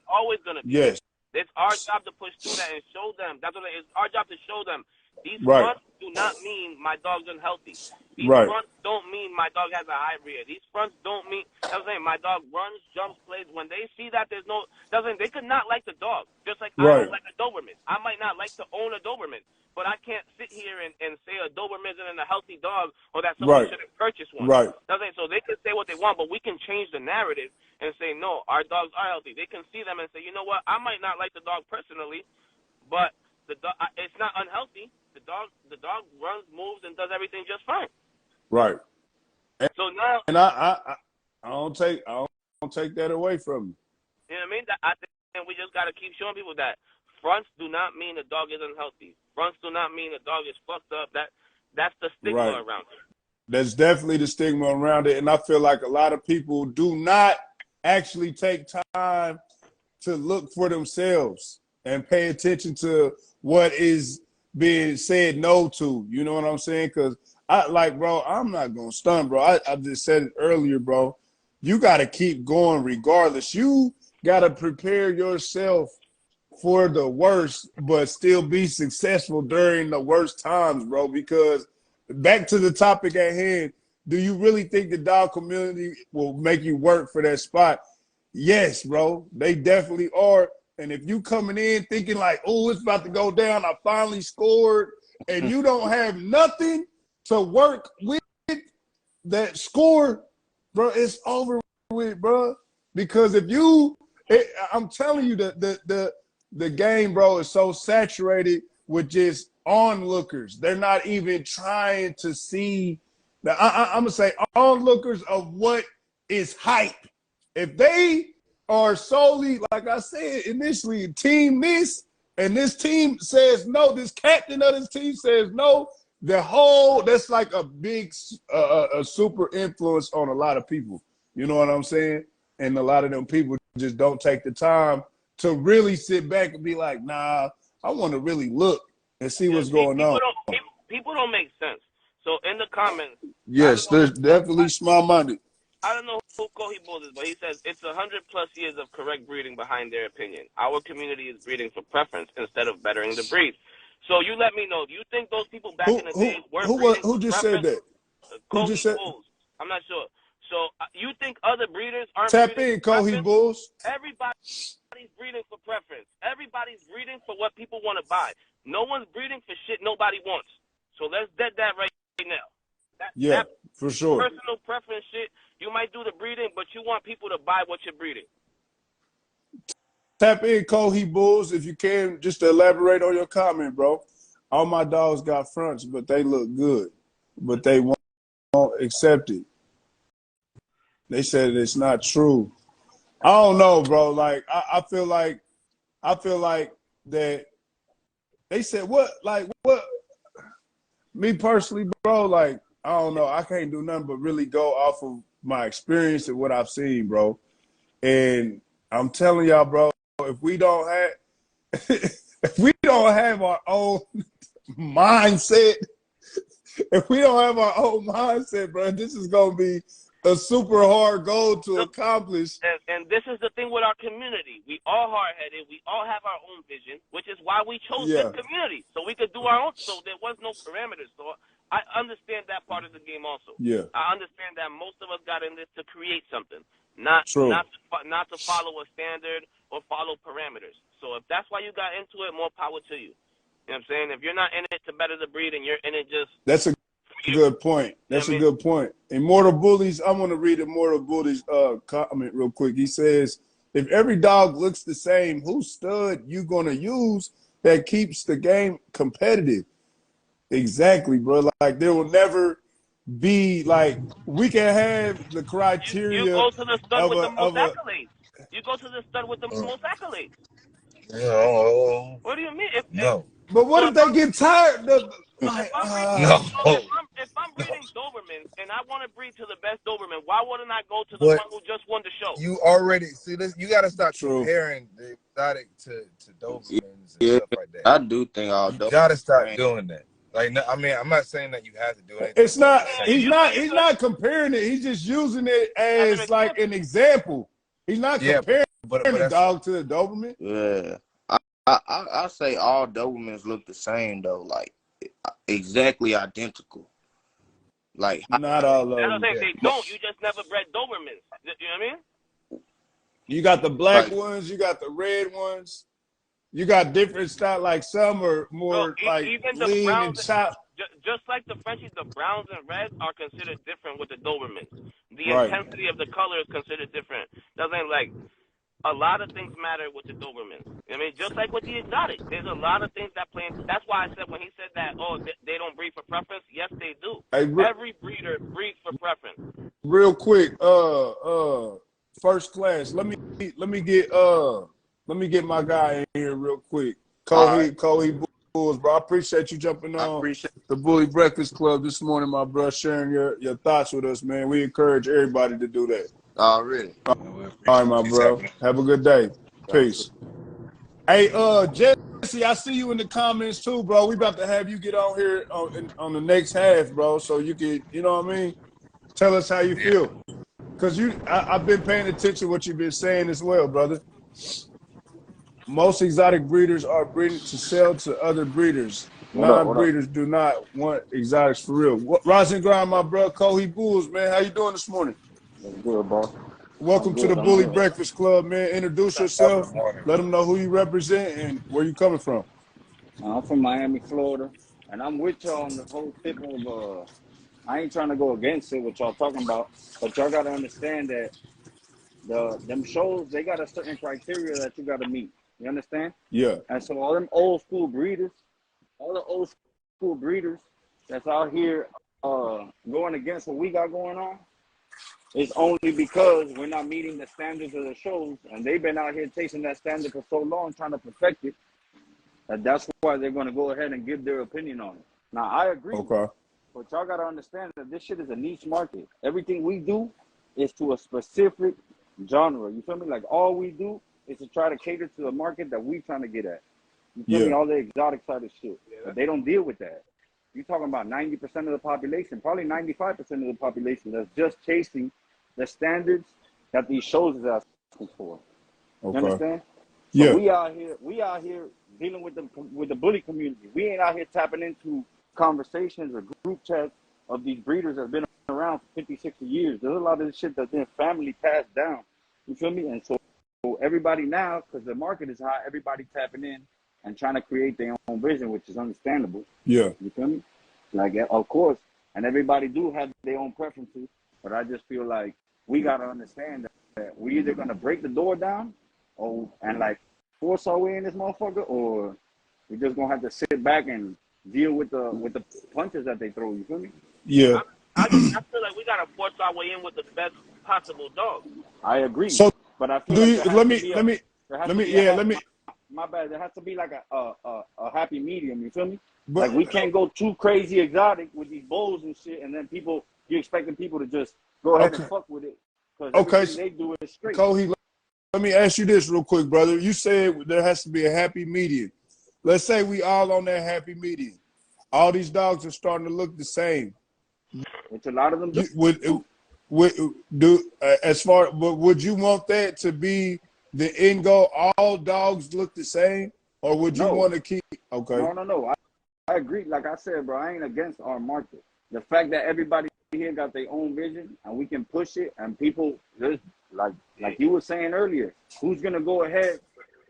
S5: always going to be.
S1: Yes.
S5: It's our job to push through that and show them. That's what it's our job to show them. These fronts do not mean my dog's unhealthy. These fronts don't mean my dog has a high rear. These fronts don't mean, I'm saying, my dog runs, jumps, plays. When they see that they could not like the dog. Just like I don't like a Doberman. I might not like to own a Doberman, but I can't sit here and say a Doberman isn't a healthy dog or that someone shouldn't purchase one.
S1: Right.
S5: So they can say what they want, but we can change the narrative and say, no, our dogs are healthy. They can see them and say, you know what, I might not like the dog personally, but the dog, it's not unhealthy. The dog runs, moves, and does everything just fine.
S1: Right.
S5: So now,
S1: and I don't take that away from you.
S5: You know what I mean? I think we just got to keep showing people that fronts do not mean the dog is unhealthy. Fronts do not mean the dog is fucked up. That's the stigma around it.
S1: That's definitely the stigma around it, and I feel like a lot of people do not actually take time to look for themselves and pay attention to what is being said no to. You know what I'm saying? Because bro, I'm not gonna stun, bro. I just said it earlier, bro. You got to keep going regardless. You got to prepare yourself for the worst, but still be successful during the worst times, bro. Because back to the topic at hand, do you really think the dog community will make you work for that spot? Yes, bro. They definitely are. And if you coming in thinking like, oh, it's about to go down, I finally scored, and you don't have nothing to work with that score, bro, it's over with, bro. Because if you, I'm telling you, the game, bro, is so saturated with just onlookers. They're not even trying to see. Now, I'm gonna say onlookers of what is hype. If they are solely, like I said initially, team this, and this team says no, this captain of this team says no, that's like a big, a super influence on a lot of people. You know what I'm saying? And a lot of them people just don't take the time to really sit back and be like, nah, I want to really look and see what's going on.
S5: People don't make sense. So in the comments,
S1: yes, there's definitely small-minded.
S5: I don't know who Kohi Bulls is, but he says it's 100+ years of correct breeding behind their opinion. Our community is breeding for preference instead of bettering the breed. So you let me know. Do you think those people back in the days were breeding
S1: who just said that? Who just said?
S5: Bulls. I'm not sure. So you think other breeders aren't
S1: tap
S5: breeding
S1: in, Kohi Bulls?
S5: Everybody's breeding for preference. Everybody's breeding for what people want to buy. No one's breeding for shit nobody wants. So let's dead that right now.
S1: That for sure.
S5: Personal preference shit. You might do the breeding, but you want people to buy what you're breeding.
S1: Tap in, Kohi Bulls, if you can, just to elaborate on your comment, bro. All my dogs got fronts, but they look good. But they won't accept it. They said it's not true. I don't know, bro. Like I feel like that they said what? Me personally, bro, like, I don't know. I can't do nothing but really go off of my experience and what I've seen, bro. And I'm telling y'all, bro, if we don't have our own mindset, bro, this is gonna be a super hard goal to accomplish.
S5: And this is the thing with our community. We all hard-headed. We all have our own vision, which is why we chose this community. So we could do our own. So there was no parameters. So I understand that part of the game also.
S1: Yeah.
S5: I understand that most of us got in this to create something, not to follow a standard or follow parameters. So if that's why you got into it, more power to you. You know what I'm saying? If you're not in it to better the breed and you're in it just...
S1: That's a good point. That's a good point. Immortal Bullies, I want to read Immortal Bullies comment real quick. He says, if every dog looks the same, whose stud you going to use that keeps the game competitive? Exactly, bro. Like, there will never be, like, we can have the criteria.
S5: You go to the stud with the most accolades. You go to the stud with the most accolades.
S2: No.
S5: What do you mean?
S1: But what if they get tired? Like,
S5: if I'm breeding Dobermans and I want to breed to the best Doberman, why wouldn't I go to the one who just won the show?
S2: You already see this. You got to stop comparing the exotic to Dobermans and stuff like that.
S3: I do think all
S2: you got to stop doing that. Like, I mean, I'm not saying that you have to do it.
S1: It's not. He's not comparing it. He's just using it as like an example. He's not comparing the dog to the Doberman.
S3: Yeah, I say all Dobermans look the same though, like exactly identical. Like
S1: not all of them.
S5: I don't think they don't. You just never bred Dobermans. You know what I mean?
S1: You got the black ones. You got the red ones. You got different style. Like some are more like
S5: even the
S1: lean
S5: browns
S1: and chopped.
S5: Just like the Frenchies, the browns and reds are considered different with the Dobermans. The intensity of the color is considered different. Doesn't like a lot of things matter with the Dobermans. I mean, just like with the exotic, there's a lot of things that play into. That's why I said when he said that, they don't breed for preference. Yes, they do. Every breeder breeds for preference.
S1: Real quick, first class. Let me get my guy in here real quick. Kohi Bulls, bro. I appreciate you jumping on the Bully Breakfast Club this morning, my bro, sharing your thoughts with us, man. We encourage everybody to do that.
S3: Really?
S1: All right, my bro. Have a good day. Peace. Hey, Jesse, I see you in the comments too, bro. We about to have you get on here on the next half, bro, so you can, you know what I mean? Tell us how you feel. Because I've been paying attention to what you've been saying as well, brother. most exotic breeders are breeding to sell to other breeders.
S6: What up? What up?
S1: Non-breeders do not want exotics for real. Rise and grind, my bro. UniqueBullies, man. How you doing this morning?
S6: That's good, boss.
S1: Welcome
S6: I'm
S1: to the
S6: good. I'm
S1: Bully
S6: good.
S1: Breakfast Club, man. Introduce
S2: Top of
S1: yourself.
S2: the morning.
S1: Let them know who you represent and where you coming from.
S6: I'm from Miami, Florida, and I'm with y'all on the whole tip of I ain't trying to go against it, what y'all talking about, but y'all gotta understand that them shows, they got a certain criteria that you gotta meet. You understand?
S1: Yeah.
S6: And so all them old school breeders, all the old school breeders that's out here going against what we got going on, it's only because we're not meeting the standards of the shows, and they've been out here chasing that standard for so long, trying to perfect it, that's why they're going to go ahead and give their opinion on it. Now, I agree,
S1: Okay.
S6: but y'all got to understand that this shit is a niche market. Everything we do is to a specific genre. You feel me? Like, all we do is to try to cater to the market that we trying to get at. You feel me?
S1: Yeah.
S6: All the exotic side of shit. But they don't deal with that. You're talking about 90% of the population, probably 95% of the population that's just chasing the standards that these shows is asking for. You
S1: Okay.
S6: understand? So
S1: Yeah.
S6: we out here dealing with the bully community. We ain't out here tapping into conversations or group chats of these breeders that have been around for 50, 60 years. There's a lot of this shit that's been family passed down. You feel me? And so everybody now, because the market is high, everybody tapping in and trying to create their own vision, which is understandable.
S1: Yeah.
S6: You feel me? Like, of course, and everybody do have their own preferences, but I just feel like we got to understand that we either going to break the door down and like force our way in this motherfucker, or we just going to have to sit back and deal with the punches that they throw. You feel me?
S1: Yeah.
S5: I feel like we gotta force our way in with the best possible dog.
S6: I agree.
S1: So
S6: But I feel
S1: do
S6: like
S1: you
S6: there has
S1: let
S6: to
S1: me
S6: be
S1: let me
S6: there has
S1: let
S6: to
S1: me
S6: be
S1: yeah, let me
S6: my bad. There has to be like a happy medium. You feel me?
S1: but
S6: Like, we can't go too crazy exotic with these bulls and shit, and then you expecting people to just go ahead and
S1: okay.
S6: fuck with it, because
S1: Okay.
S6: everything they do is straight.
S1: Kohi, let me ask you this real quick, brother. You said there has to be a happy medium. Let's say we all on that happy medium. All these dogs are starting to look the same.
S6: Which a lot of them do.
S1: Would as far, but would you want that to be the end goal? All dogs look the same, or would you
S6: No,
S1: want to keep? Okay.
S6: no. I agree. Like I said, bro, I ain't against our market. The fact that everybody here got their own vision and we can push it, and people just like you were saying earlier, who's gonna go ahead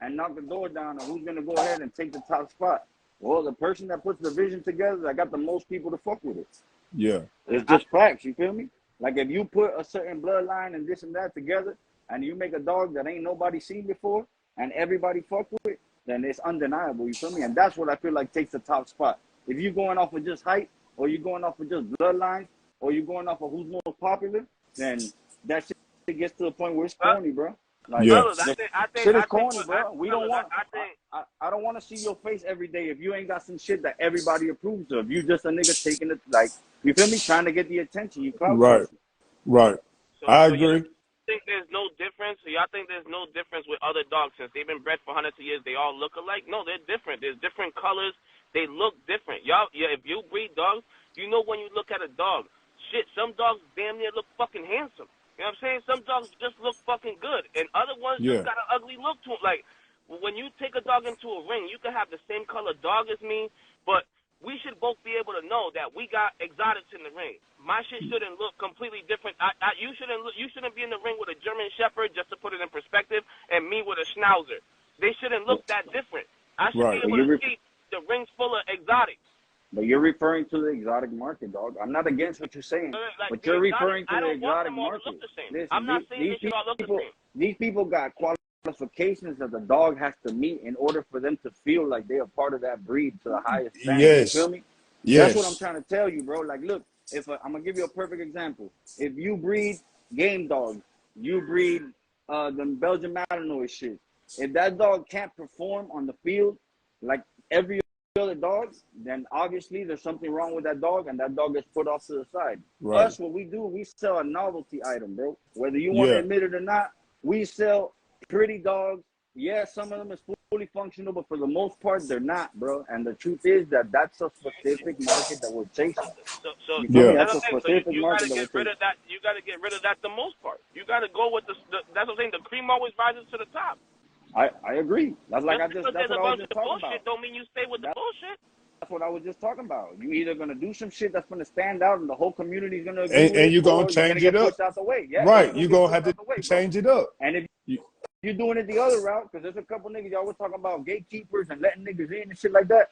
S6: and knock the door down, and who's gonna go ahead and take the top spot? Well, the person that puts the vision together, that got the most people to fuck with it.
S1: Yeah.
S6: It's just facts. You feel me? Like, if you put a certain bloodline and this and that together, and you make a dog that ain't nobody seen before, and everybody fuck with it, then it's undeniable. You feel me? And that's what I feel like takes the top spot. If you're going off of just height, or you're going off of just bloodlines, or you're going off of who's most popular, then that shit gets to the point where it's corny, bro. Like,
S1: Yeah.
S5: Fellas, I think
S6: shit is corny, bro. We don't want.
S5: I think
S6: I don't want to see your face every day if you ain't got some shit that everybody approves of. You just a nigga taking it, like, you feel me, trying to get the attention. You clout
S1: Right.
S6: chasing.
S1: Right.
S5: so.
S1: I
S5: So y'all
S1: agree.
S5: think there's no difference? So y'all think there's no difference with other dogs since they've been bred for hundreds of years? They all look alike? No, they're different. There's different colors. They look different. Y'all, yeah. If you breed dogs, you know when you look at a dog. Shit, some dogs damn near look fucking handsome. You know what I'm saying? Some dogs just look fucking good, and other ones
S1: Yeah.
S5: just got an ugly look to them. Like, when you take a dog into a ring, you can have the same color dog as me, but we should both be able to know that we got exotics in the ring. My shit shouldn't look completely different. You shouldn't be in the ring with a German Shepherd, just to put it in perspective, and me with a Schnauzer. They shouldn't look that different. I should
S1: Right.
S5: be able to see the ring's full of exotics.
S6: But you're referring to the exotic market, dog. I'm not against what you're saying,
S5: Like,
S6: but you're referring to
S5: I
S6: the
S5: don't want
S6: exotic
S5: them all to
S6: market.
S5: look the same.
S6: Listen,
S5: I'm not saying they should all look the same.
S6: these people got qualifications that the dog has to meet in order for them to feel like they are part of that breed to the highest standard.
S1: Yes.
S6: You feel me?
S1: Yes.
S6: That's what I'm trying to tell you, bro. Like, look, I'm gonna give you a perfect example. If you breed game dogs, you breed the Belgian Malinois shit. If that dog can't perform on the field like every other dog, then obviously there's something wrong with that dog, and that dog gets put off to the side.
S1: Right.
S6: Us, what we do, we sell a novelty item, bro. Whether you want to
S1: Yeah.
S6: admit it or not, we sell pretty dogs. Yeah, some of them is fully functional, but for the most part, they're not, bro. And the truth is that that's a specific market that we're chasing.
S5: So
S6: You feel me?
S1: Yeah.
S6: That's a
S5: so
S6: specific
S5: you
S6: market
S5: gotta
S6: that
S5: get
S6: we're
S5: rid
S6: chasing.
S5: of that. You gotta get rid of that the most part. You gotta go with that's what I'm saying. The cream always rises to the top.
S6: I agree. That's like
S5: Just because
S6: that's
S5: there's
S6: what
S5: a
S6: I was
S5: bunch
S6: just
S5: of
S6: talking
S5: bullshit
S6: about.
S5: don't mean you stay with the bullshit.
S6: That's what I was just talking about. You either gonna do some shit that's gonna stand out and the whole community is gonna agree with
S1: and
S6: it,
S1: you're gonna
S6: or you're gonna
S1: change it
S6: get
S1: up.
S6: pushed out the way. Yeah, or you're
S1: Right.
S6: gonna
S1: You're
S6: get
S1: gonna
S6: pushed
S1: have
S6: out
S1: to
S6: the way, bro.
S1: change it up.
S6: And if
S1: You-
S6: you're doing it the other route, because there's a couple niggas y'all was talking about gatekeepers and letting niggas in and shit like that.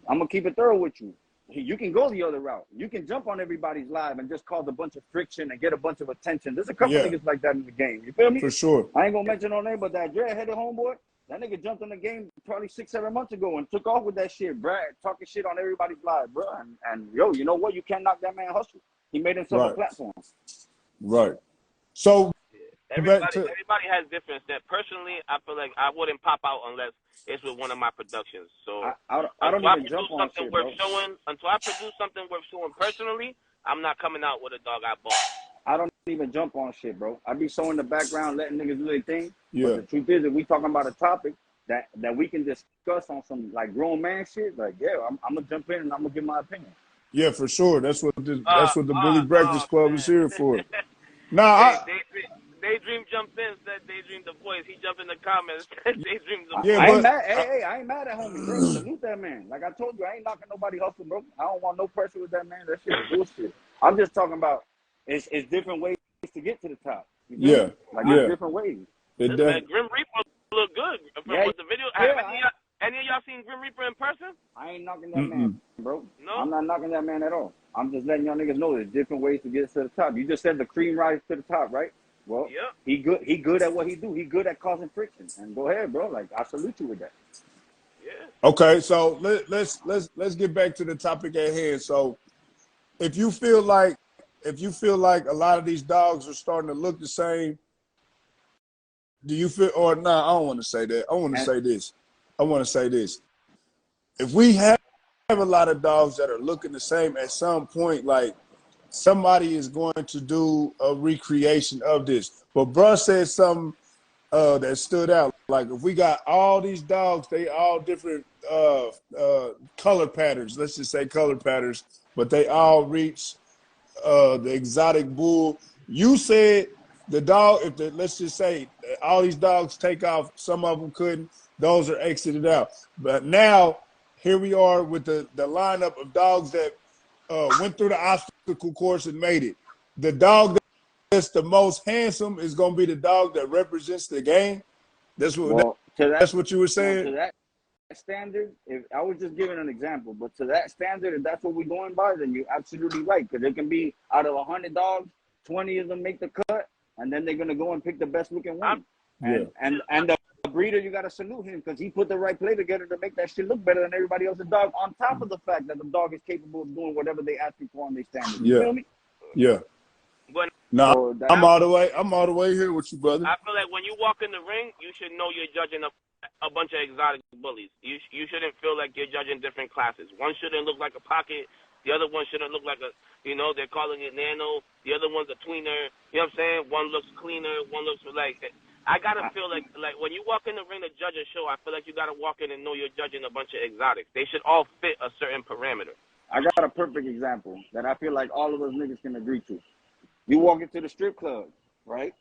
S6: I'm gonna keep it thorough with you. You can go the other route. You can jump on everybody's live and just cause a bunch of friction and get a bunch of attention. There's a couple
S1: Yeah,
S6: niggas like that in the game. You feel me?
S1: for sure.
S6: I ain't gonna mention no name, but that dread-headed homeboy, that nigga jumped on the game probably 6-7 months ago and took off with that shit, Brad, talking shit on everybody's live, bro. And yo, you know what? You can't knock that man hustle. He made himself a
S1: Right.
S6: platform.
S1: Right. So back to
S5: Everybody has different steps. Personally, I feel like I wouldn't pop out unless it's with one of my productions. So
S6: I don't
S5: until I
S6: even jump
S5: produce
S6: on
S5: something
S6: shit,
S5: worth
S6: bro.
S5: showing, until I produce something worth showing personally, I'm not coming out with a dog I bought.
S6: I don't even jump on shit, bro. I be so in the background letting niggas do their thing.
S1: Yeah.
S6: But the truth is, if we talking about a topic that we can discuss on some like grown man shit, like yeah, I'm gonna jump in and I'm gonna give my opinion.
S1: Yeah, for sure. That's what the Bully Breakfast Club is
S5: Man.
S1: here for. Nah,
S5: Daydream jumped in, said Daydream the voice. He jumped in the comments, said Daydream the voice.
S1: Yeah,
S6: I ain't
S1: but
S6: mad. Hey, I ain't mad at homie, bro. Salute that man. Like I told you, I ain't knocking nobody hustle, bro. I don't want no pressure with that man. That shit is bullshit. I'm just talking about it's different ways to get to the top. You feel
S1: yeah,
S6: me? Like
S1: yeah.
S6: there's different ways.
S1: It
S5: Man,
S1: does.
S5: Grim Reaper look good from
S6: Yeah,
S5: what the video.
S6: yeah.
S5: Any of y'all seen Grim Reaper in person?
S6: I ain't knocking that man, bro.
S5: No.
S6: I'm not knocking that man at all. I'm just letting y'all niggas know there's different ways to get to the top. You just said the cream rise to the top, right? Well,
S5: Yep.
S6: he good at what he do. He good at causing friction. And go ahead, bro. Like I salute you with that.
S5: Yeah.
S1: Okay, so let's get back to the topic at hand. So if you feel like a lot of these dogs are starting to look the same, do you feel or nah, I don't want to say that. I want to say this. If we have a lot of dogs that are looking the same at some point, like somebody is going to do a recreation of this. But bruh said something that stood out. Like if we got all these dogs, they all different color patterns. Let's just say color patterns, but they all reach the exotic bull. You said the dog, let's just say all these dogs take off, some of them couldn't, those are exited out. But now here we are with the lineup of dogs that went through the obstacle course and made it. The dog that's the most handsome is going to be the dog that represents the game. That's what you were saying.
S6: To that standard, if I was just giving an example, but to that standard, if that's what we're going by, then you're absolutely right. Because it can be out of 100 dogs, 20 of them make the cut, and then they're gonna go and pick the best looking one. And the breeder, you gotta salute him because he put the right play together to make that shit look better than everybody else's dog. On top of the fact that the dog is capable of doing whatever they ask him for on their standard. You feel me?
S1: Yeah.
S5: But
S1: No, I'm all the way here with you, brother.
S5: I feel like when you walk in the ring, you should know you're judging a bunch of exotic bullies. You shouldn't feel like you're judging different classes. One shouldn't look like a pocket. The other one shouldn't look like they're calling it nano. The other one's a tweener. You know what I'm saying? One looks cleaner. One looks like. I gotta feel like when you walk in the ring to judge a show, I feel like you gotta walk in and know you're judging a bunch of exotics. They should all fit a certain parameter.
S6: I got a perfect example that I feel like all of us niggas can agree to. You walk into the strip club, right?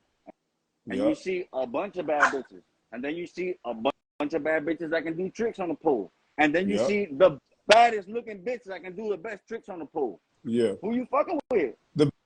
S6: And you see a bunch of bad bitches. And then you see a bunch of bad bitches that can do tricks on the pole. And then you see the baddest looking bitch that can do the best tricks on the pole.
S1: Yeah.
S6: Who you fucking with?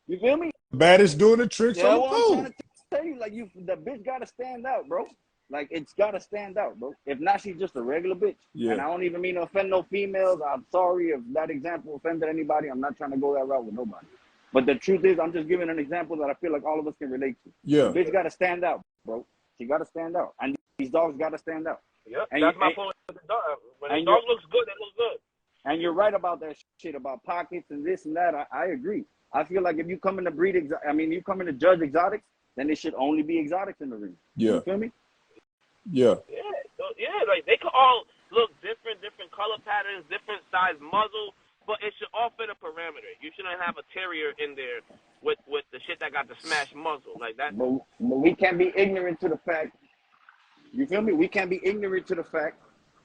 S6: You feel me?
S1: Baddest doing the tricks on the
S6: pole. I'm trying to tell you, like the bitch gotta stand out, bro. Like it's gotta stand out, bro. If not, she's just a regular bitch.
S1: Yeah.
S6: And I don't even mean to offend no females. I'm sorry if that example offended anybody. I'm not trying to go that route with nobody. But the truth is, I'm just giving an example that I feel like all of us can relate to.
S1: Yeah.
S6: The bitch got to stand out, bro. She got to stand out. And these dogs got to stand out.
S5: Yep, that's my point with the dog. When the dog looks good, they look good.
S6: And you're right about that shit about pockets and this and that. I agree. I feel like if you come in to you come in to judge exotics, then it should only be exotics in the ring.
S1: Yeah.
S6: You feel me?
S1: Yeah.
S5: Yeah, like they could all look different color patterns, different size muzzle. But it should all fit a parameter. You shouldn't have a terrier in there with the shit that got the smashed muzzle like that.
S6: But we can't be ignorant to the fact. You feel me? We can't be ignorant to the fact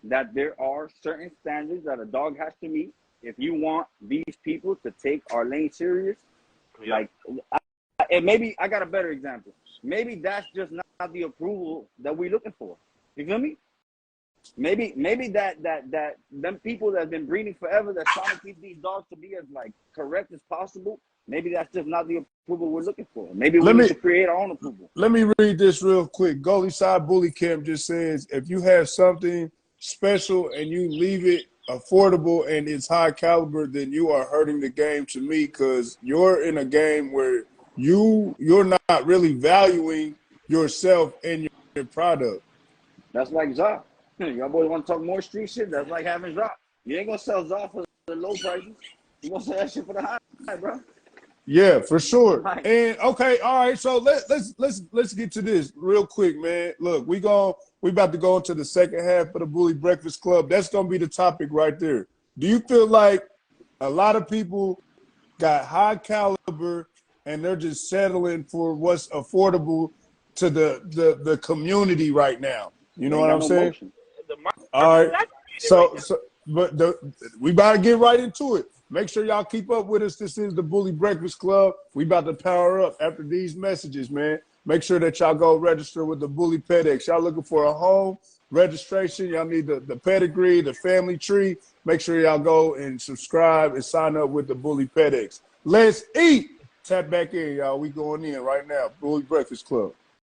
S6: that there are certain standards that a dog has to meet if you want these people to take our lane serious.
S5: Yeah.
S6: And maybe I got a better example. Maybe that's just not the approval that we're looking for. You feel me? Maybe that them people that's been breeding forever that's trying to keep these dogs to be as like correct as possible. Maybe that's just not the approval we're looking for. Maybe we need to create our own approval.
S1: Let me read this real quick. Goalie Side Bully Camp just says, if you have something special and you leave it affordable and it's high caliber, then you are hurting the game to me, because you're in a game where you're not really valuing yourself and your product.
S6: That's like Za. Y'all boys want to talk more street shit? That's like having Za. You ain't gonna sell Za for the low prices. You gonna sell that shit for the high, bro.
S1: Yeah, for sure.
S6: Right.
S1: And okay, all right. So let's get to this real quick, man. Look, we about to go into the second half of the Bully Breakfast Club. That's gonna be the topic right there. Do you feel like a lot of people got high caliber and they're just settling for what's affordable to the community right now? You know what I'm saying?
S6: Motion.
S1: All right. We about to get right into it. Make sure y'all keep up with us. This is the Bully Breakfast Club. We about to power up after these messages, man. Make sure that y'all go register with the Bully PetX. Y'all looking for a home registration. Y'all need the pedigree, the family tree. Make sure y'all go and subscribe and sign up with the Bully PetX. Let's eat. Tap back in, y'all. We going in right now. Bully Breakfast Club.